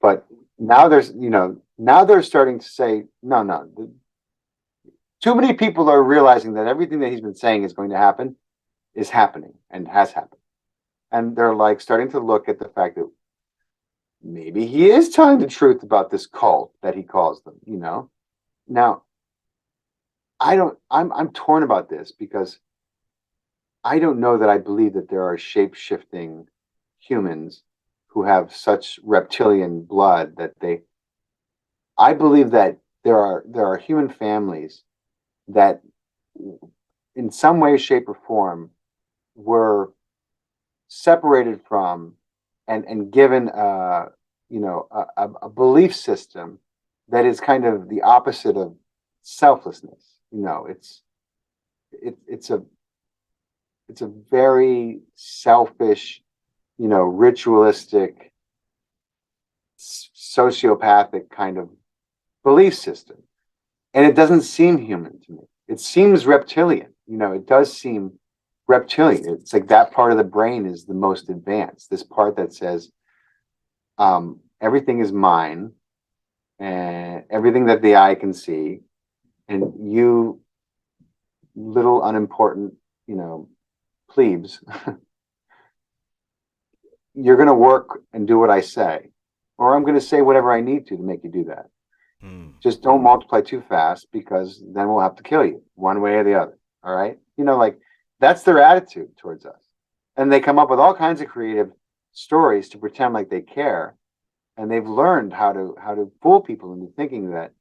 But now they're starting to say no, too many people are realizing that everything that he's been saying is going to happen is happening and has happened, and they're like starting to look at the fact that maybe he is telling the truth about this cult that he calls them. Now I'm torn about this because I don't know that I believe that there are shape-shifting humans who have such reptilian blood that I believe that there are human families that in some way, shape, or form were separated from and given a belief system that is kind of the opposite of selflessness. It's a very selfish, ritualistic, sociopathic kind of belief system. And it doesn't seem human to me. It seems reptilian. It does seem reptilian. It's like that part of the brain is the most advanced. This part that says, everything is mine and everything that the eye can see. And you little unimportant, plebes, you're going to work and do what I say, or I'm going to say whatever I need to make you do that. Just don't multiply too fast because then we'll have to kill you one way or the other. All right. That's their attitude towards us. And they come up with all kinds of creative stories to pretend like they care. And they've learned how to fool people into thinking that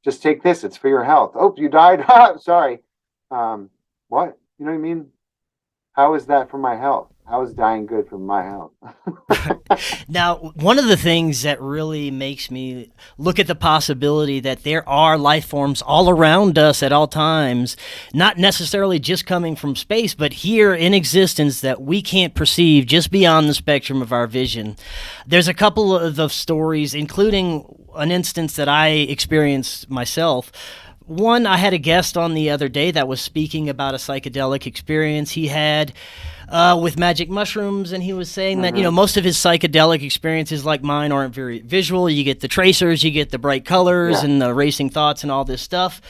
just take this, it's for your health. Oh, you died? Sorry. What? You know what I mean? How is that for my health? How is dying good for my health? Now, one of the things that really makes me look at the possibility that there are life forms all around us at all times, not necessarily just coming from space, but here in existence that we can't perceive just beyond the spectrum of our vision. There's a couple of the stories, including an instance that I experienced myself. One, I had a guest on the other day that was speaking about a psychedelic experience he had with magic mushrooms, and he was saying that, most of his psychedelic experiences like mine aren't very visual. You get the tracers, you get the bright colors and the racing thoughts and all this stuff.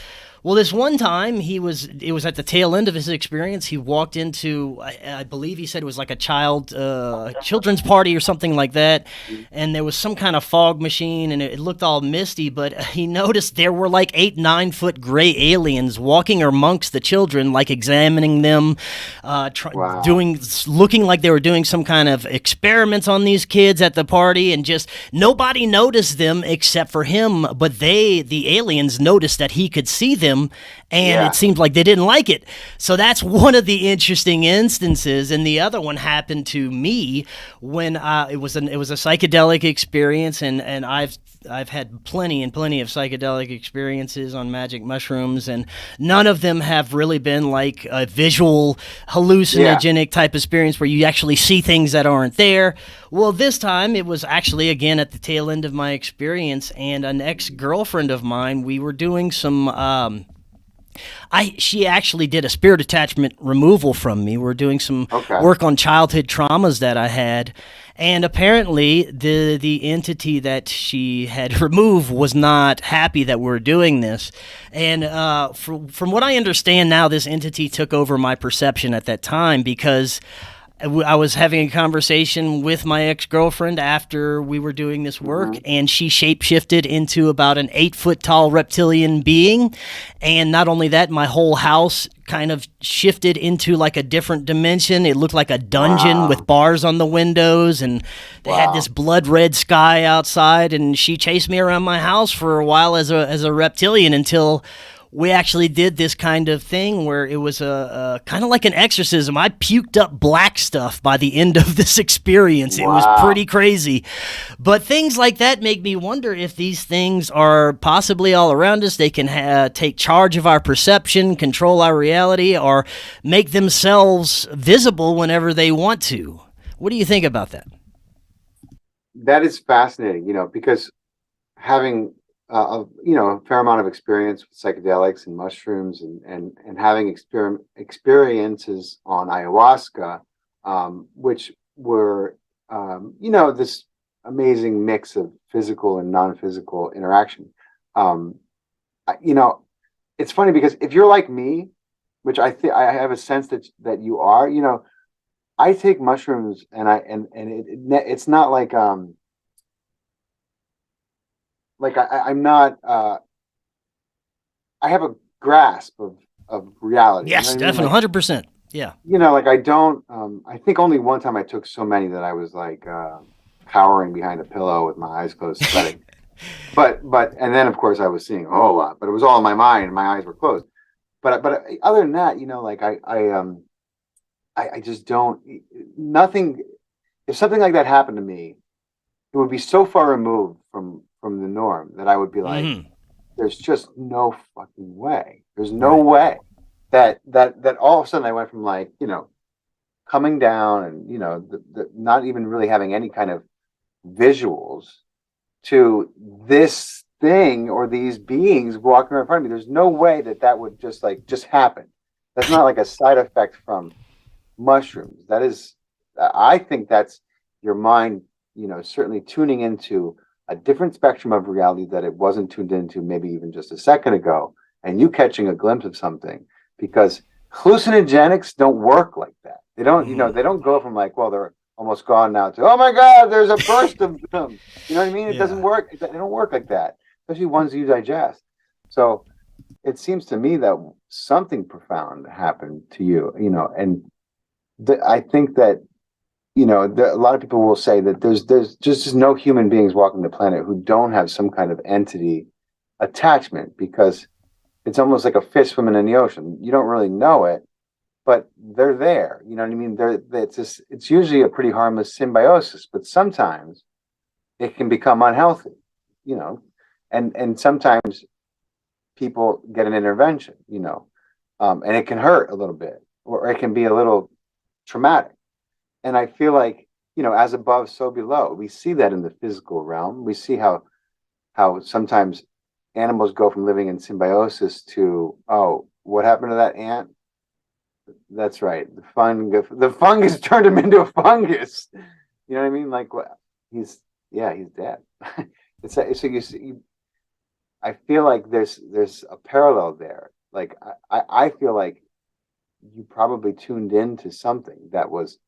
Well, this one time, it was at the tail end of his experience. He walked into, I believe he said it was like a children's party or something like that, and there was some kind of fog machine, and it looked all misty, but he noticed there were like 8-9 foot gray aliens walking amongst the children, like examining them, looking like they were doing some kind of experiments on these kids at the party, and just nobody noticed them except for him, but the aliens noticed that he could see them, and it seemed like they didn't like it. So that's one of the interesting instances. And the other one happened to me when it was a psychedelic experience, and I've had plenty of psychedelic experiences on magic mushrooms, and none of them have really been like a visual hallucinogenic type experience where you actually see things that aren't there. Well, this time it was actually, again, at the tail end of my experience, and an ex-girlfriend of mine, we were doing some she actually did a spirit attachment removal from me. We're doing some work on childhood traumas that I had, and apparently the entity that she had removed was not happy that we're doing this. And from what I understand now, this entity took over my perception at that time, because I was having a conversation with my ex-girlfriend after we were doing this work, and she shapeshifted into about an 8-foot tall reptilian being. And not only that, my whole house kind of shifted into like a different dimension. It looked like a dungeon with bars on the windows, and they had this blood red sky outside, and she chased me around my house for a while as a reptilian, until we actually did this kind of thing where it was a kind of like an exorcism. I puked up black stuff by the end of this experience. It was pretty crazy. But things like that make me wonder if these things are possibly all around us. They can take charge of our perception, control our reality, or make themselves visible whenever they want to. What do you think about that? That is fascinating, because having a fair amount of experience with psychedelics and mushrooms, and having experiences on ayahuasca, which were this amazing mix of physical and non-physical interaction. It's funny because if you're like me, which I have a sense that you are, I take mushrooms, and it's not like I'm not. I have a grasp of reality. Yes, definitely, 100%. Yeah. I don't. I think only one time I took so many that I was like cowering behind a pillow with my eyes closed, sweating. but and then of course I was seeing a whole lot, but it was all in my mind, and my eyes were closed. But other than that, I just don't. Nothing. If something like that happened to me, it would be so far removed from the norm that I would be like, there's just no fucking way. There's no way that all of a sudden I went from like, coming down and, the not even really having any kind of visuals to this thing or these beings walking right in front of me. There's no way that would just happen. That's not like a side effect from mushrooms. That is, I think that's your mind, certainly tuning into a different spectrum of reality that it wasn't tuned into maybe even just a second ago, and you catching a glimpse of something, because hallucinogenics don't work like that. They don't, they don't go from like, well, they're almost gone now to, oh my God, there's a burst of them. You know what I mean? It doesn't work. They don't work like that, especially ones you digest. So it seems to me that something profound happened to you, and I think that, a lot of people will say that there's just no human beings walking the planet who don't have some kind of entity attachment, because it's almost like a fish swimming in the ocean. You don't really know it, but they're there. You know what I mean? It's usually a pretty harmless symbiosis, but sometimes it can become unhealthy, and sometimes people get an intervention, and it can hurt a little bit, or it can be a little traumatic. And I feel like, as above, so below. We see that in the physical realm. We see how sometimes animals go from living in symbiosis to, oh, what happened to that ant? That's right. The fungus turned him into a fungus. You know what I mean? Like, what? He's dead. So you see, I feel like there's a parallel there. Like, I feel like you probably tuned into something that was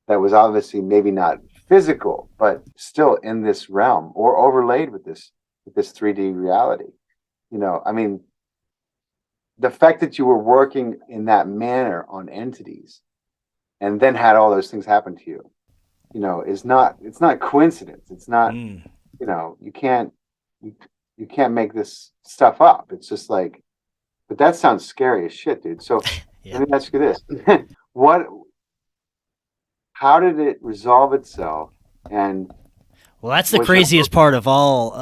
obviously maybe not physical, but still in this realm, or overlaid with this 3D reality. I mean, the fact that you were working in that manner on entities and then had all those things happen to you, it's not coincidence. It's not, you can't make this stuff up. It's just like, But that sounds scary as shit, dude. So Yeah. let me ask you this. What, how did it resolve itself? And Well, that's the was it, craziest part of all.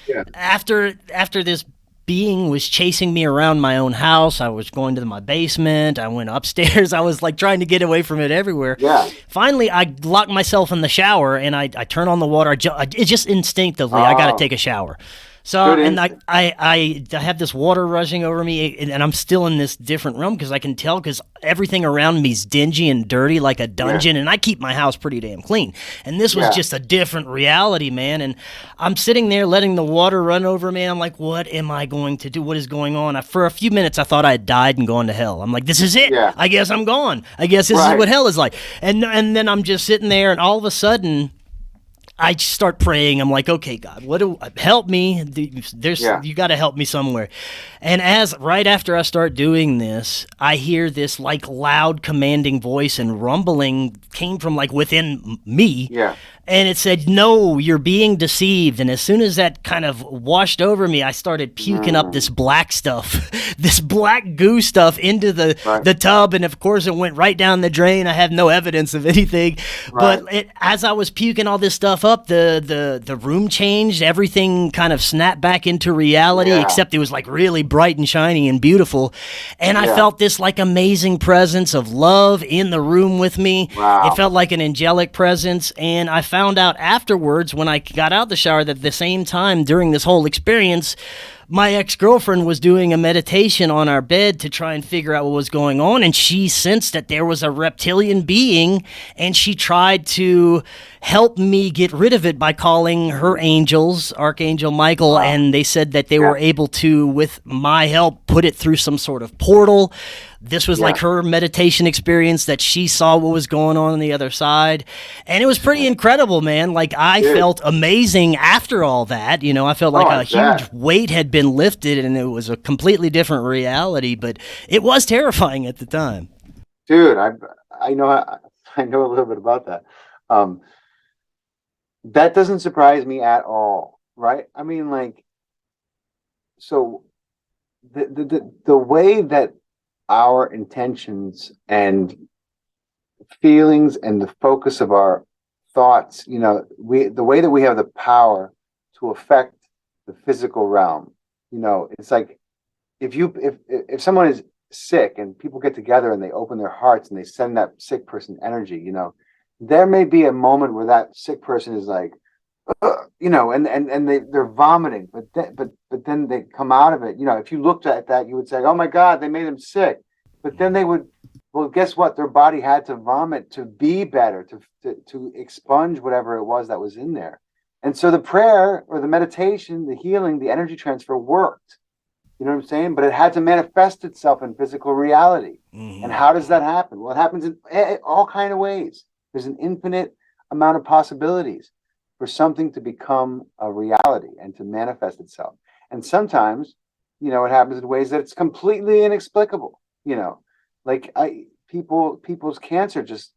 yeah, After this being was chasing me around my own house, I was going to my basement. I went upstairs. I was like trying to get away from it everywhere. yeah. Finally, I locked myself in the shower and I turn on the water. It's just instinctively, I got to Oh, take a shower. So, good and instinct. I have this water rushing over me, and I'm still in this different room because I can tell because everything around me is dingy and dirty like a Yeah, dungeon, and I keep my house pretty damn clean. And this was yeah. just a different reality, man. And I'm sitting there letting the water run over me. And I'm like, what am I going to do? What is going on? For a few minutes, I thought I had died and gone to hell. I'm like, this is it. Yeah, I guess I'm gone. I guess this is right. what hell is like. And then I'm just sitting there, and all of a sudden, I start praying. I'm like, okay, God, help me? Yeah, You got to help me somewhere. And as right after I start doing this, I hear this like loud commanding voice and rumbling came from like within me. yeah. And it said, no, you're being deceived. And as soon as that kind of washed over me, I started puking up this Mm, black stuff, this black goo stuff into right, the tub. And of course, it went right down the drain. I have no evidence of anything. right. But as I was puking all this stuff up, the room changed. Everything kind of snapped back into reality, Yeah, except it was like really bright and shiny and beautiful. And I yeah. felt this like amazing presence of love in the room with me. It Wow. felt like an angelic presence. And I found out afterwards when I got out the shower that at the same time during this whole experience, my ex-girlfriend was doing a meditation on our bed to try and figure out what was going on, and she sensed that there was a reptilian being, and she tried to help me get rid of it by calling her angels, Archangel Michael, Wow. and they said that they Yeah, were able to, with my help, put it through some sort of portal. This was like yeah. her meditation experience that she saw what was going on the other side. And it was pretty incredible, man. Like, I Dude. felt amazing after all that. You know, I felt Oh, like I a huge bet. weight had been lifted and it was a completely different reality, but it was terrifying at the time. Dude, I know I know a little bit about that. Um, that doesn't surprise me at all, right? I mean, like, so the way that our intentions and feelings and the focus of our thoughts, the way that we have the power to affect the physical realm, it's like if someone is sick and people get together and they open their hearts and they send that sick person energy, there may be a moment where that sick person is like, and they're vomiting, but then they come out of it. If you looked at that, you would say, "Oh my God, they made them sick," but then they would. Well, guess what? Their body had to vomit to be better, to expunge whatever it was that was in there. And so the prayer or the meditation, the healing, the energy transfer worked. You know what I'm saying? But it had to manifest itself in physical reality. And Hmm. how does that happen? Well, it happens in all kind of ways. There's an infinite amount of possibilities for something to become a reality and to manifest itself. And sometimes, it happens in ways that it's completely inexplicable. Like people's cancer just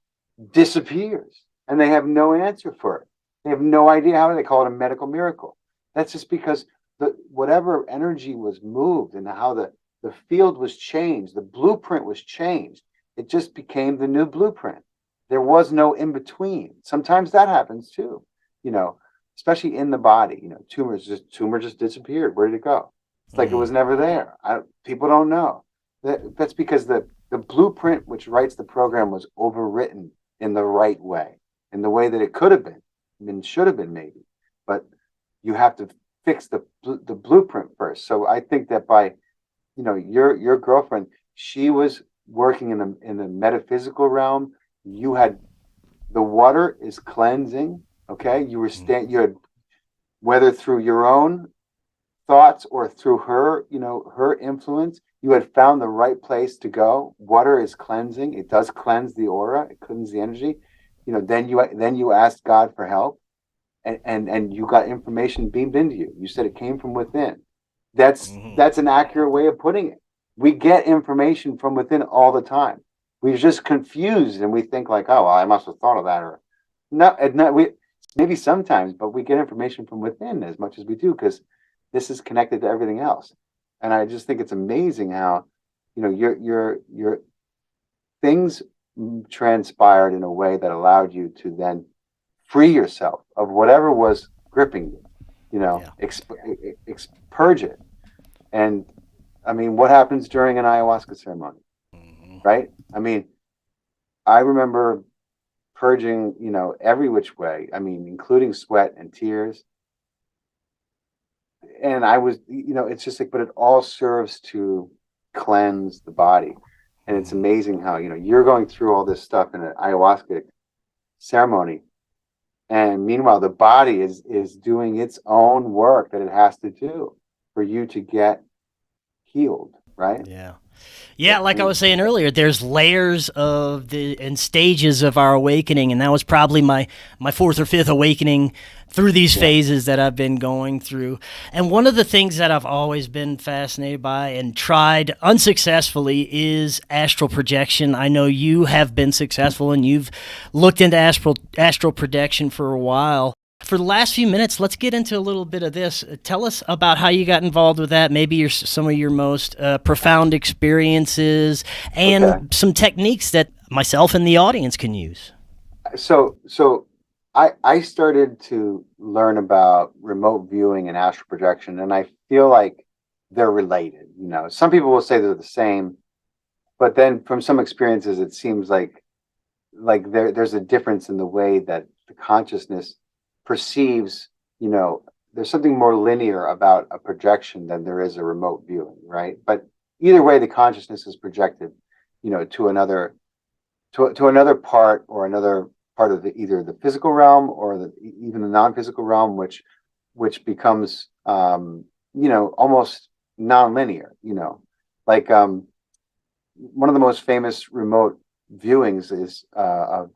disappears and they have no answer for it. They have no idea how. They call it a medical miracle. That's just because whatever energy was moved and how the field was changed, the blueprint was changed. It just became the new blueprint. There was no in between. Sometimes that happens too, you know, especially in the body. Tumor just disappeared. Where did it go? It's like it was Hmm. never there. People don't know. That's because the blueprint which writes the program was overwritten in the right way, in the way that it could have been, and should have been maybe. But you have to fix the blueprint first. So I think that by your girlfriend, she was working in the metaphysical realm. You had the water is cleansing. Okay, you had, whether through your own thoughts or through her influence, you had found the right place to go. Water is cleansing. It does cleanse the aura. It cleanses the energy. Then you asked God for help, and you got information beamed into you. You said it came from within. That's Hmm. that's an accurate way of putting it. We get information from within all the time. We're just confused and we think like, oh, well, I must have thought of that, or no, we maybe sometimes, but we get information from within as much as we do because this is connected to everything else. And I just think it's amazing how, your things transpired in a way that allowed you to then free yourself of whatever was gripping you, Yeah. purge it. And I mean, what happens during an ayahuasca ceremony, Mhm. right? I mean, I remember purging, every which way. I mean, including sweat and tears. And I was, it's just like, but it all serves to cleanse the body. And it's Mhm. amazing how, you're going through all this stuff in an ayahuasca ceremony. And meanwhile, the body is doing its own work that it has to do for you to get healed, right? Yeah. Yeah, I like I mean, was saying earlier, there's layers of the and stages of our awakening, and that was probably my fourth or fifth awakening through these yeah. phases that I've been going through. And one of the things that I've always been fascinated by and tried unsuccessfully is astral projection. I know you have been successful and you've looked into astral projection for a while. For the last few minutes, let's get into a little bit of this. Tell us about how you got involved with that, maybe some of your most profound experiences, Okay. and some techniques that myself and the audience can use. So I started to learn about remote viewing and astral projection, and I feel like they're related. Some people will say they're the same, but then from some experiences, it seems like there's a difference in the way that the consciousness perceives. There's something more linear about a projection than there is a remote viewing, right? But either way, the consciousness is projected, to another part, or another part of either the physical realm, or even the non-physical realm, which becomes almost non-linear. Like one of the most famous remote viewings is of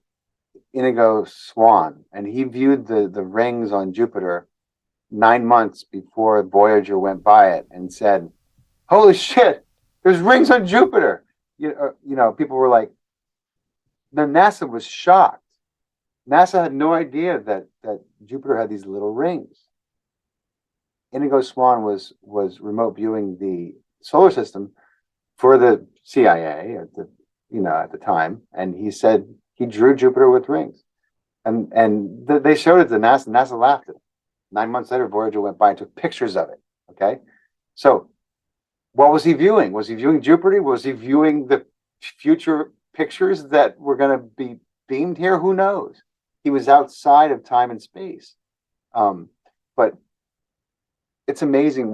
Inigo Swan, and he viewed the rings on Jupiter 9 months before Voyager went by it and said, "Holy shit, there's rings on Jupiter." People were like, the NASA was shocked. NASA had no idea that Jupiter had these little rings. Inigo Swan was remote viewing the solar system for the CIA at the time, and he said he drew Jupiter with rings, and they showed it to NASA. NASA laughed at it. 9 months later, Voyager went by and took pictures of it. Okay, so what was he viewing? Was he viewing Jupiter? Was he viewing the future pictures that were going to be beamed here? Who knows? He was outside of time and space. But it's amazing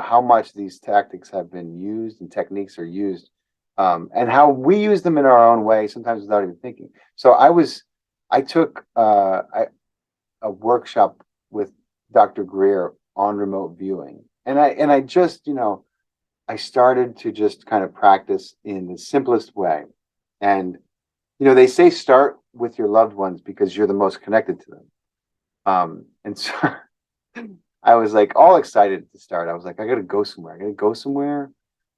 how much these tactics have been used and techniques are used, and how we use them in our own way, sometimes without even thinking. So I took a workshop with Dr. Greer on remote viewing, and I just I started to just kind of practice in the simplest way. And they say start with your loved ones because you're the most connected to them. And so I was like all excited to start. I was like, I gotta go somewhere. I gotta go somewhere.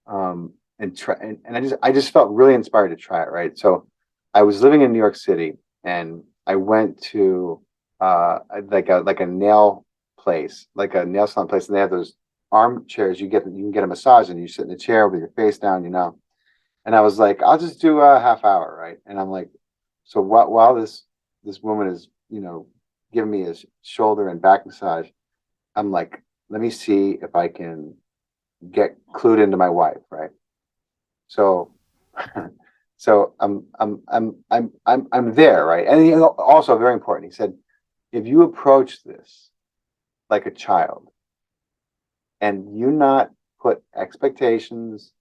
And try and I just felt really inspired to try it, right? So I was living in New York City, and I went to like a nail place, like a nail salon place, and they have those armchairs. You can get a massage, and you sit in a chair with your face down, And I was like, I'll just do a half hour, right? And I'm like, so while this woman is, giving me a shoulder and back massage, I'm like, let me see if I can get clued into my wife, right? So, so I'm there, right? And also very important. He said, if you approach this like a child, and you not put expectations,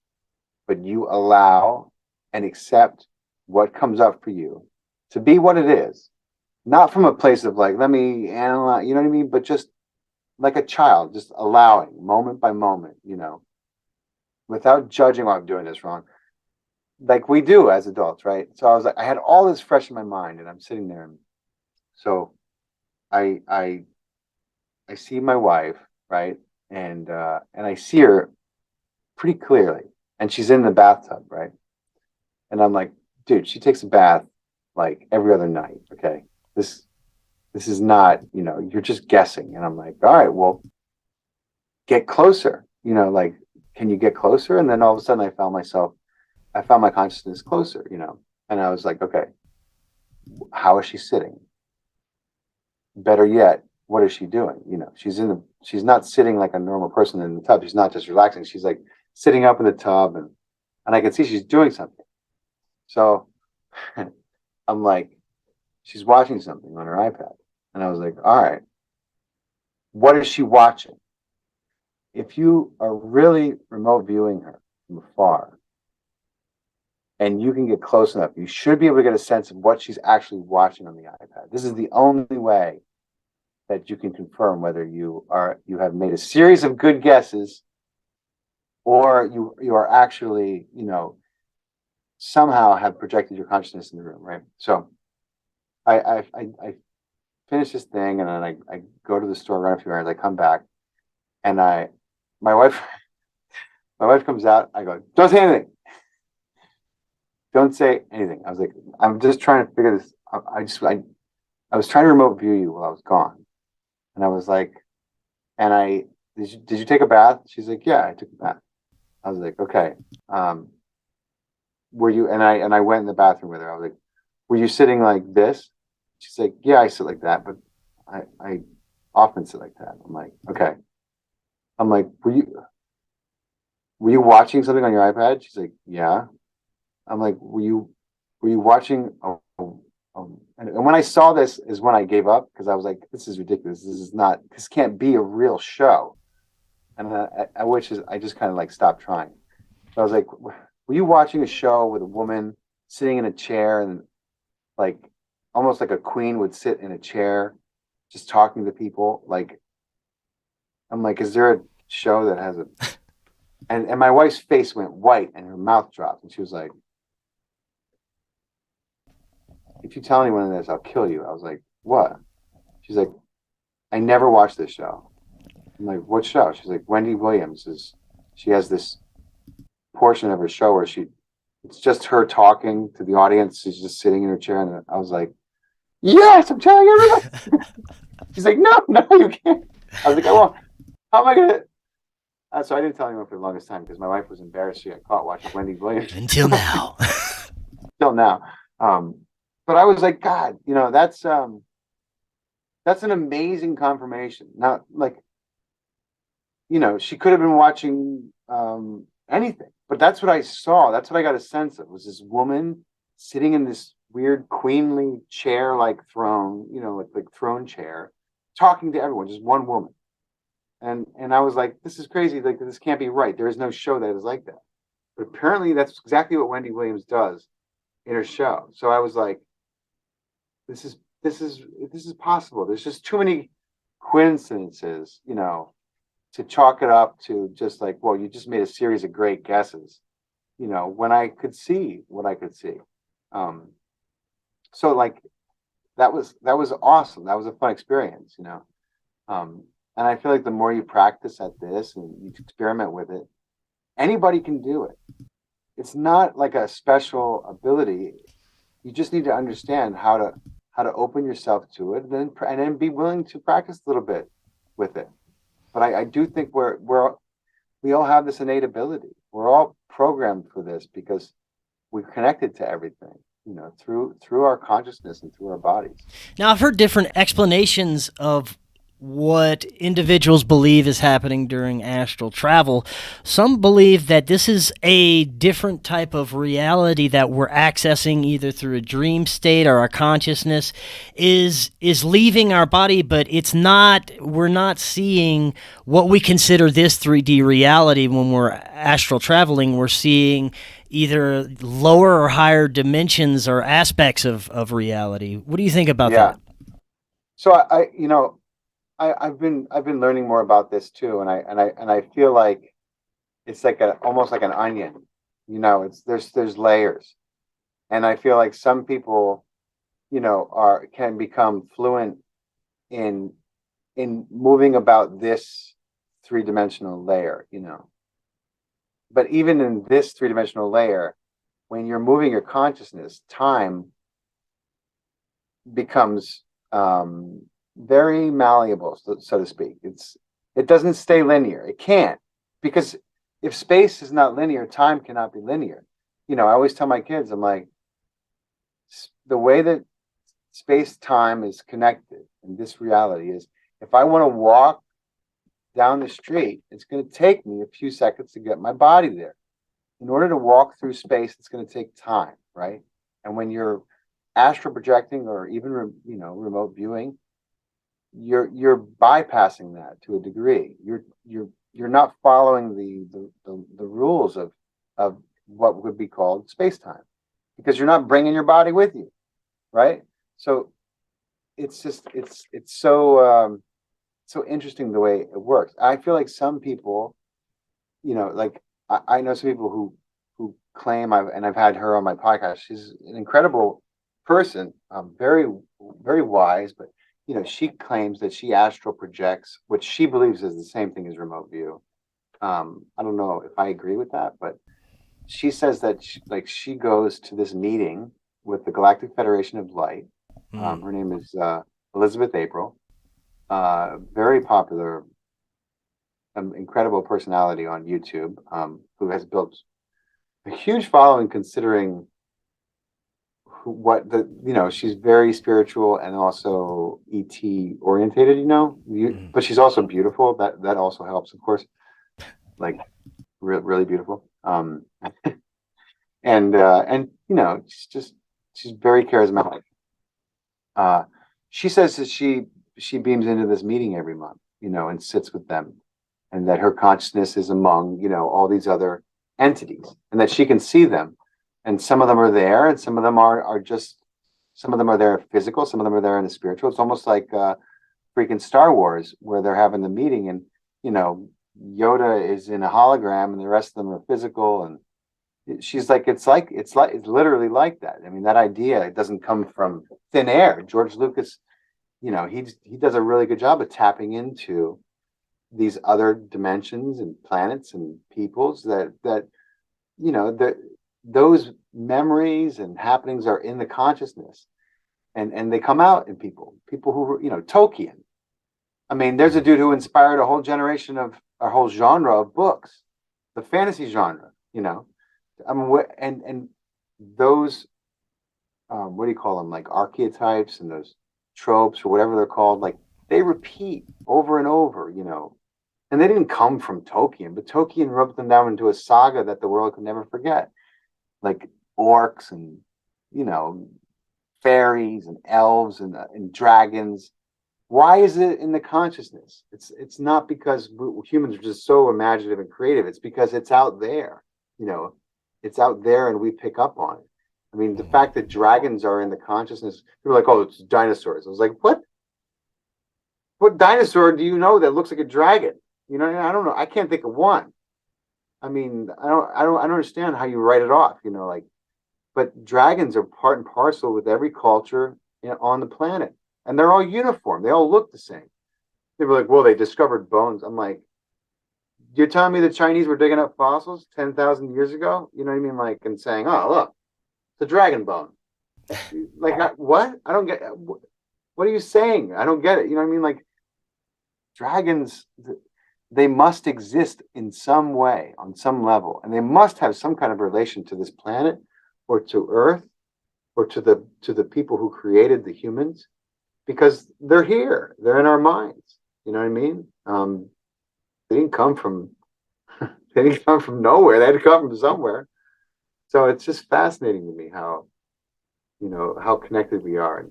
but you allow and accept what comes up for you to be what it is, not from a place of like, let me analyze, you know what I mean? But just like a child, just allowing moment by moment, without judging, oh, I'm doing this wrong, like we do as adults, right? So I was like, I had all this fresh in my mind, and I'm sitting there, and so I I I see my wife, right, and I see her pretty clearly, and she's in the bathtub, right, and I'm like, dude, she takes a bath like every other night, okay, this this is not, you're just guessing, and I'm like, all right, well, get closer, like, can you get closer? And then all of a sudden I found my consciousness closer, and I was like, okay, how is she sitting? Better yet, what is she doing? She's not sitting like a normal person in the tub. She's not just relaxing. She's like sitting up in the tub, and I can see she's doing something. So I'm like, she's watching something on her iPad. And I was like, all right, what is she watching? If you are really remote viewing her from afar and you can get close enough, you should be able to get a sense of what she's actually watching on the iPad. This is the only way that you can confirm whether you have made a series of good guesses, or you are actually, somehow have projected your consciousness in the room, right? So I finish this thing, and then I go to the store, run a few errands, I come back, and my wife comes out. I go, don't say anything. Don't say anything. I was like, I'm just trying to figure this. I was trying to remote view you while I was gone, and I was like, did you take a bath? She's like, yeah, I took a bath. I was like, okay. Were you? And I went in the bathroom with her. I was like, were you sitting like this? She's like, yeah, I sit like that, but I often sit like that. I'm like, okay. I'm like, were you watching something on your iPad? She's like, yeah. I'm like, were you watching? And when I saw this is when I gave up, because I was like, this is ridiculous. This can't be a real show. And I just kind of like stopped trying. So I was like, were you watching a show with a woman sitting in a chair, and like almost like a queen would sit in a chair just talking to people? Like, I'm like, is there a show that has a and my wife's face went white and her mouth dropped, and she was like, if you tell anyone this, I'll kill you. I was like, what? She's like, I never watched this show. I'm like, what show? She's like, Wendy Williams she has this portion of her show where it's just her talking to the audience. She's just sitting in her chair, and I was like, yes, I'm telling everyone. She's like, no, you can't. I was like, I won't. How am I gonna? So I didn't tell anyone for the longest time, because my wife was embarrassed she got caught watching Wendy Williams Until now. Till now. But I was like, God, that's an amazing confirmation. Now, like, she could have been watching anything, but that's what I saw. That's what I got a sense of, was this woman sitting in this weird queenly chair, like throne, like throne chair, talking to everyone, just one woman. And I was like, this is crazy. Like, this can't be right. There is no show that is like that. But apparently that's exactly what Wendy Williams does in her show. So I was like, this is possible. There's just too many coincidences, to chalk it up to just like, well, you just made a series of great guesses, when I could see what I could see. So like, that was awesome. That was a fun experience, and I feel like the more you practice at this and you experiment with it, anybody can do it. It's not like a special ability. You just need to understand how to open yourself to it, and then be willing to practice a little bit with it. But I do think we all have this innate ability. We're all programmed for this because we're connected to everything, through our consciousness and through our bodies. Now, I've heard different explanations of what individuals believe is happening during astral travel. Some believe that this is a different type of reality that we're accessing either through a dream state, or our consciousness is leaving our body, but we're not seeing what we consider this 3D reality. When we're astral traveling, we're seeing either lower or higher dimensions or aspects of reality. What do you think about that? So I've been learning more about this too, and I feel like it's like almost like an onion, there's layers, and I feel like some people, can become fluent in moving about this three-dimensional layer, but even in this three-dimensional layer, when you're moving your consciousness, time becomes very malleable, so to speak. It doesn't stay linear. It can't, because if space is not linear, time cannot be linear. You know, I always tell my kids, I'm like, the way that space time is connected in this reality is, if I want to walk down the street, it's going to take me a few seconds to get my body there. In order to walk through space, it's going to take time, right? And when you're astral projecting or even remote viewing, you're bypassing that to a degree. You're not following the rules of what would be called space-time, because you're not bringing your body with you, right? So it's just it's so so interesting the way it works. I feel like some people, like I know some people who claim, I've had her on my podcast. She's an incredible person, very very wise, but she claims that she astral projects, which she believes is the same thing as remote view. I don't know if I agree with that, but she says that she goes to this meeting with the Galactic Federation of Light. Her name is Elizabeth April, very popular, incredible personality on YouTube, who has built a huge following, considering she's very spiritual and also ET orientated, but she's also beautiful. That also helps, of course, like really beautiful. And she's very charismatic. She says that she beams into this meeting every month, and sits with them, and that her consciousness is among, all these other entities, and that she can see them. And some of them are there, and some of them are there physical, some of them are there in the spiritual. It's almost like freaking Star Wars, where they're having the meeting, and Yoda is in a hologram, and the rest of them are physical. And she's like, it's literally like that. I mean, that idea, it doesn't come from thin air. George Lucas, he does a really good job of tapping into these other dimensions and planets and peoples that those memories and happenings are in the consciousness, and they come out in people who, Tolkien. I mean, there's a dude who inspired a whole generation of a whole genre of books, the fantasy genre, I mean, and those, what do you call them? Like archetypes and those tropes or whatever they're called, like they repeat over and over, and they didn't come from Tolkien, but Tolkien wrote them down into a saga that the world could never forget. Like orcs and fairies and elves and dragons. Why is it in the consciousness? It's not because humans are just so imaginative and creative. It's because it's out there. It's out there, and we pick up on it. I mean, the fact that dragons are in the consciousness, people are like, oh, it's dinosaurs. I was like, what? What dinosaur do you know that looks like a dragon? I don't know. I can't think of one. I mean, I don't understand how you write it off, but dragons are part and parcel with every culture on the planet, and they're all uniform. They all look the same. They were like, well, they discovered bones. I'm like, you're telling me the Chinese were digging up fossils 10,000 years ago? You know what I mean? Like, and saying, oh, look, it's a dragon bone. Like, what? I don't get, what are you saying? I don't get it. You know what I mean? Like, dragons, they must exist in some way, on some level, and they must have some kind of relation to this planet, or to Earth, or to the people who created the humans, because they're here, they're in our minds. You know what I mean? They didn't come from nowhere. They had to come from somewhere. So it's just fascinating to me how connected we are.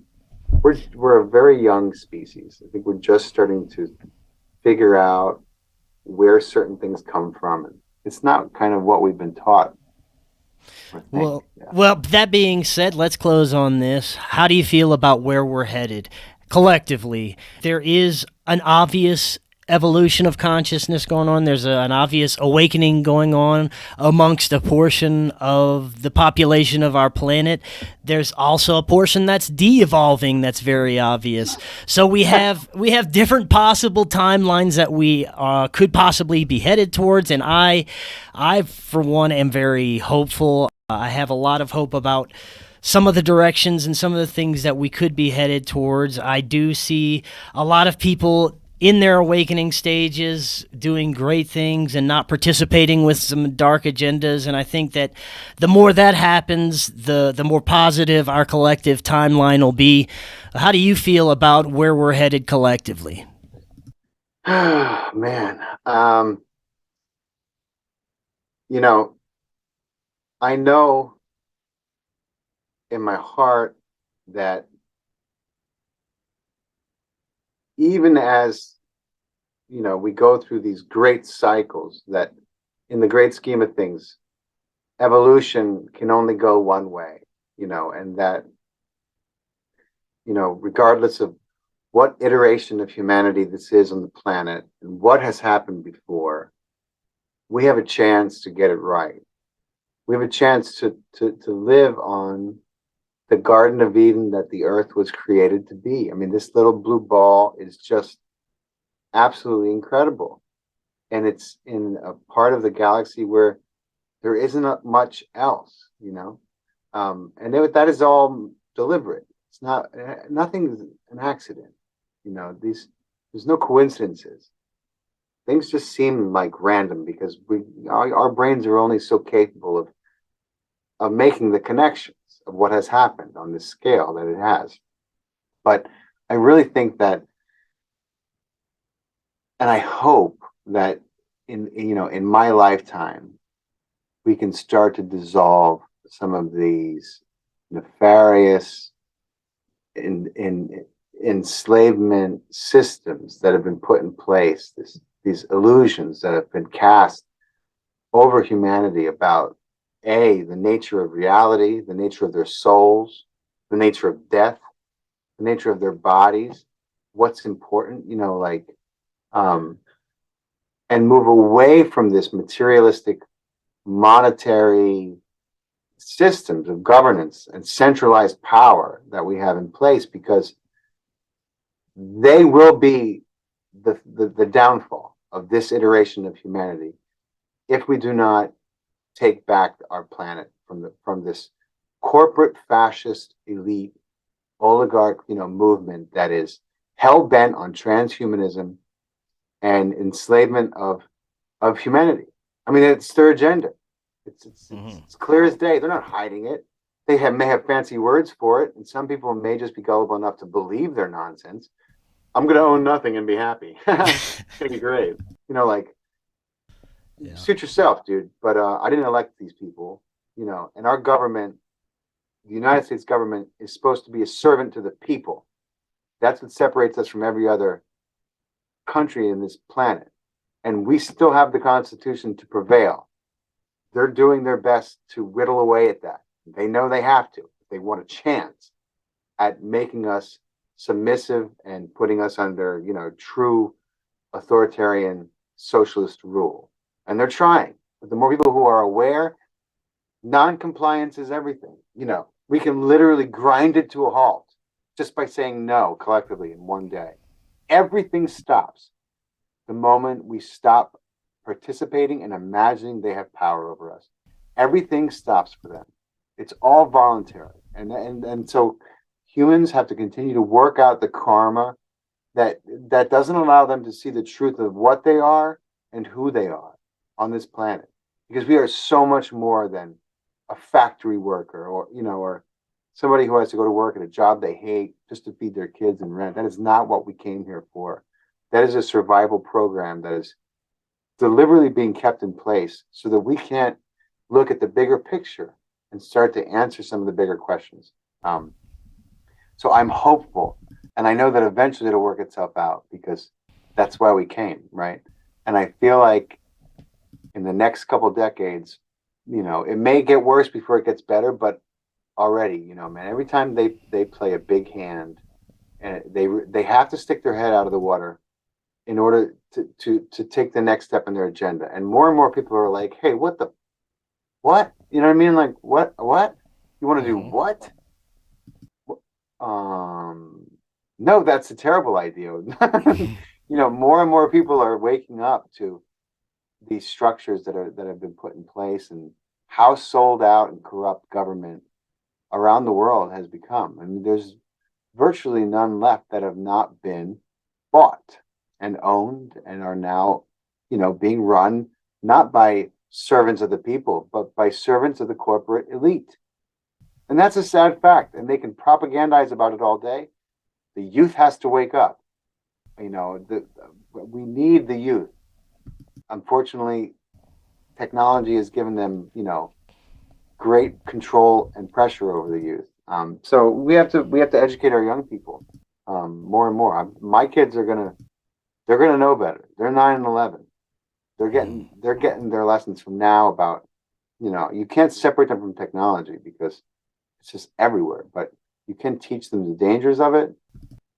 We're a very young species. I think we're just starting to figure out where certain things come from, and it's not kind of what we've been taught. Well, that being said, let's close on this. How do you feel about where we're headed collectively? There is an obvious evolution of consciousness going on. There's an obvious awakening going on amongst a portion of the population of our planet. There's also a portion that's de-evolving that's very obvious. So we have different possible timelines that we could possibly be headed towards, and I for one am very hopeful. I have a lot of hope about some of the directions and some of the things that we could be headed towards. I do see a lot of people in their awakening stages, doing great things and not participating with some dark agendas. And I think that the more that happens, the more positive our collective timeline will be. How do you feel about where we're headed collectively? Man, you know, I know in my heart that even as, we go through these great cycles, that in the great scheme of things, evolution can only go one way, and that, regardless of what iteration of humanity this is on the planet and what has happened before, we have a chance to get it right. We have a chance to live on the Garden of Eden that the earth was created to be. I mean, this little blue ball is just absolutely incredible. And it's in a part of the galaxy where there isn't much else, and that is all deliberate. It's nothing's an accident. There's no coincidences. Things just seem like random because our brains are only so capable of making the connections of what has happened on this scale that it has. But I really think that, and I hope that in my lifetime, we can start to dissolve some of these nefarious enslavement systems that have been put in place, these illusions that have been cast over humanity about the nature of reality, the nature of their souls, the nature of death, the nature of their bodies, what's important, and move away from this materialistic monetary systems of governance and centralized power that we have in place, because they will be the downfall of this iteration of humanity if we do not take back our planet from this corporate fascist elite oligarch movement that is hell-bent on transhumanism and enslavement of humanity. I mean, it's their agenda. It's clear as day. They're not hiding it. They may have fancy words for it, and some people may just be gullible enough to believe their nonsense. I'm going to own nothing and be happy. It's going to be great. Suit yourself, dude. But I didn't elect these people, and our government, the United States government, is supposed to be a servant to the people. That's what separates us from every other country in this planet. And we still have the Constitution to prevail. They're doing their best to whittle away at that. They know they have to. They want a chance at making us submissive and putting us under, true authoritarian socialist rule. And they're trying. But the more people who are aware, non-compliance is everything. We can literally grind it to a halt just by saying no collectively in one day. Everything stops the moment we stop participating and imagining they have power over us. Everything stops for them. It's all voluntary. And so humans have to continue to work out the karma that doesn't allow them to see the truth of what they are and who they are on this planet. Because we are so much more than a factory worker or somebody who has to go to work at a job they hate just to feed their kids and rent. That is not what we came here for. That is a survival program that is deliberately being kept in place so that we can't look at the bigger picture and start to answer some of the bigger questions. So I'm hopeful, and I know that eventually it'll work itself out because that's why we came, right? And I feel like in the next couple decades, it may get worse before it gets better, but already, man, every time they play a big hand, and they have to stick their head out of the water in order to take the next step in their agenda. And more people are like, hey, what? You know what I mean? Like, what? You want to do what? No, that's a terrible idea. More and more people are waking up to these structures that have been put in place and how sold out and corrupt government around the world has become. I mean, there's virtually none left that have not been bought. and owned and are now, being run not by servants of the people, but by servants of the corporate elite. And that's a sad fact. And they can propagandize about it all day. The youth has to wake up. We need the youth. Unfortunately, technology has given them, great control and pressure over the youth. So we have to educate our young people more and more. My kids they're gonna know better. They're 9 and 11. They're getting their lessons from now about, you can't separate them from technology because it's just everywhere. But you can teach them the dangers of it,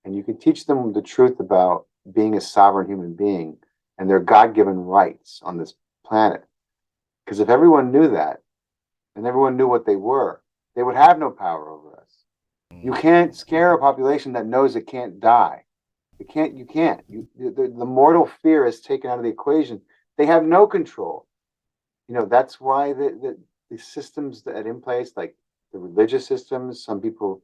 and you can teach them the truth about being a sovereign human being and their God-given rights on this planet. Because if everyone knew that, and everyone knew what they were, they would have no power over us. You can't scare a population that knows it can't die. You can't. The mortal fear is taken out of the equation. They have no control. That's why the systems that are in place, like the religious systems, some people,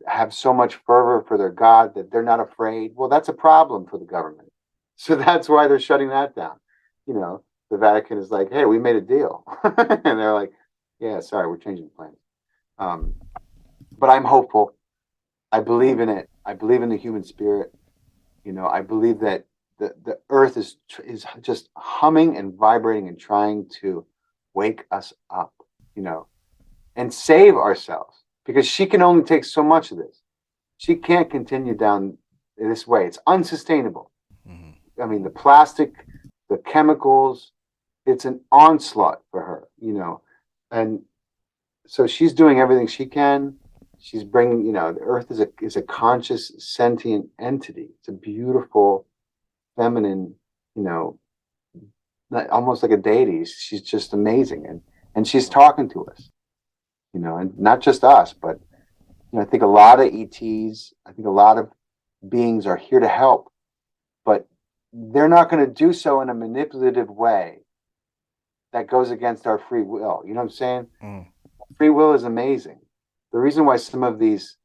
have so much fervor for their God that they're not afraid. Well, that's a problem for the government. So that's why they're shutting that down. The Vatican is like, hey, we made a deal. And they're like, yeah, sorry, we're changing plans. But I'm hopeful. I believe in it. I believe in the human spirit. I believe that the earth is just humming and vibrating and trying to wake us up, and save ourselves, because she can only take so much of this. She can't continue down this way. It's unsustainable. Mm-hmm. I mean, the plastic, the chemicals, it's an onslaught for her, and so she's doing everything she can. She's bringing, the earth is a conscious, sentient entity. It's a beautiful, feminine, almost like a deity. She's just amazing, and she's talking to us, and not just us, but I think a lot of ETs, I think a lot of beings are here to help, but they're not going to do so in a manipulative way that goes against our free will. You know what I'm saying? Mm. Free will is amazing. The reason why some of these,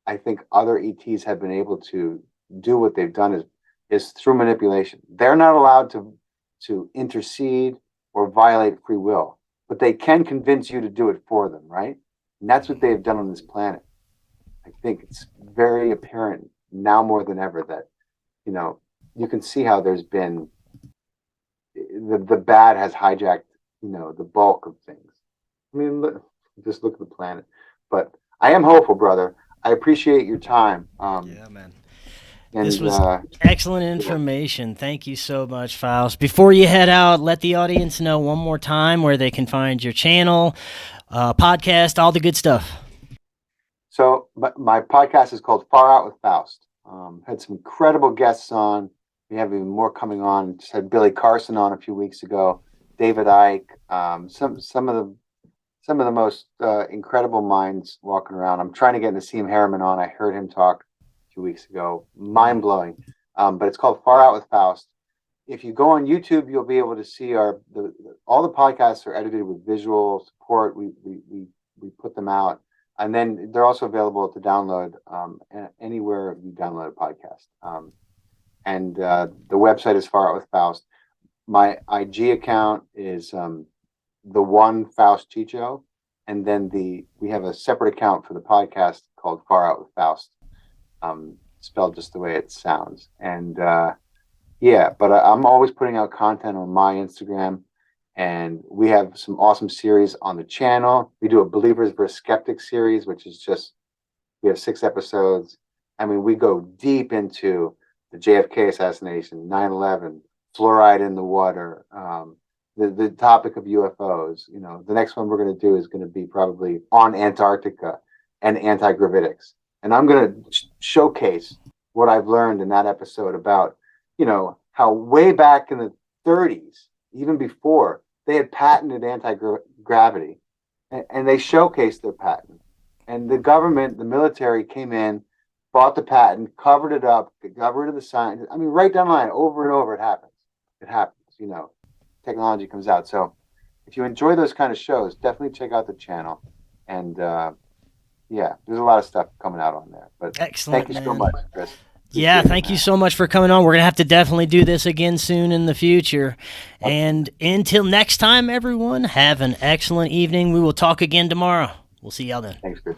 I think, other ETs have been able to do what they've done is through manipulation. They're not allowed to intercede or violate free will, but they can convince you to do it for them, right? And that's what they've done on this planet. I think it's very apparent now more than ever that, you can see how there's been the bad has hijacked, the bulk of things. I mean, just look at the planet. But I am hopeful, brother. I appreciate your time. Yeah, man. And, this was excellent information. Thank you so much, Faust. Before you head out, let the audience know one more time where they can find your channel, podcast, all the good stuff. So my podcast is called Far Out with Faust. Had some incredible guests on. We have even more coming on. Just had Billy Carson on a few weeks ago. David Icke. Some of the most incredible minds walking around. I'm trying to get Nassim Harriman on. I heard him talk a few weeks ago. Mind blowing. But it's called Far Out with Faust. If you go on YouTube, you'll be able to see all the podcasts are edited with visual support. We put them out, and then they're also available to download anywhere you download a podcast. And the website is Far Out with Faust. My IG account is the one Faust Checho, and then we have a separate account for the podcast called Far Out with Faust, spelled just the way it sounds. And but I'm always putting out content on my Instagram, and we have some awesome series on the channel. We do a Believers vs. Skeptics series, which is we have 6 episodes. I mean, we go deep into the JFK assassination, 9/11, fluoride in the water, the topic of UFOs. The next one we're going to do is going to be probably on Antarctica and anti-gravitics. And I'm going to showcase what I've learned in that episode about, how way back in the 30s, even before, they had patented anti-gravity, and they showcased their patent. And the government, the military came in, bought the patent, covered it up, got rid of the sign. I mean, right down the line, over and over, it happens. It happens, technology comes out. So if you enjoy those kind of shows, definitely check out the channel. And there's a lot of stuff coming out on there. But excellent, thank you so much, Chris. Yeah, thank you so much for coming on. We're going to have to definitely do this again soon in the future. And until next time, everyone, have an excellent evening. We will talk again tomorrow. We'll see y'all then. Thanks, Chris.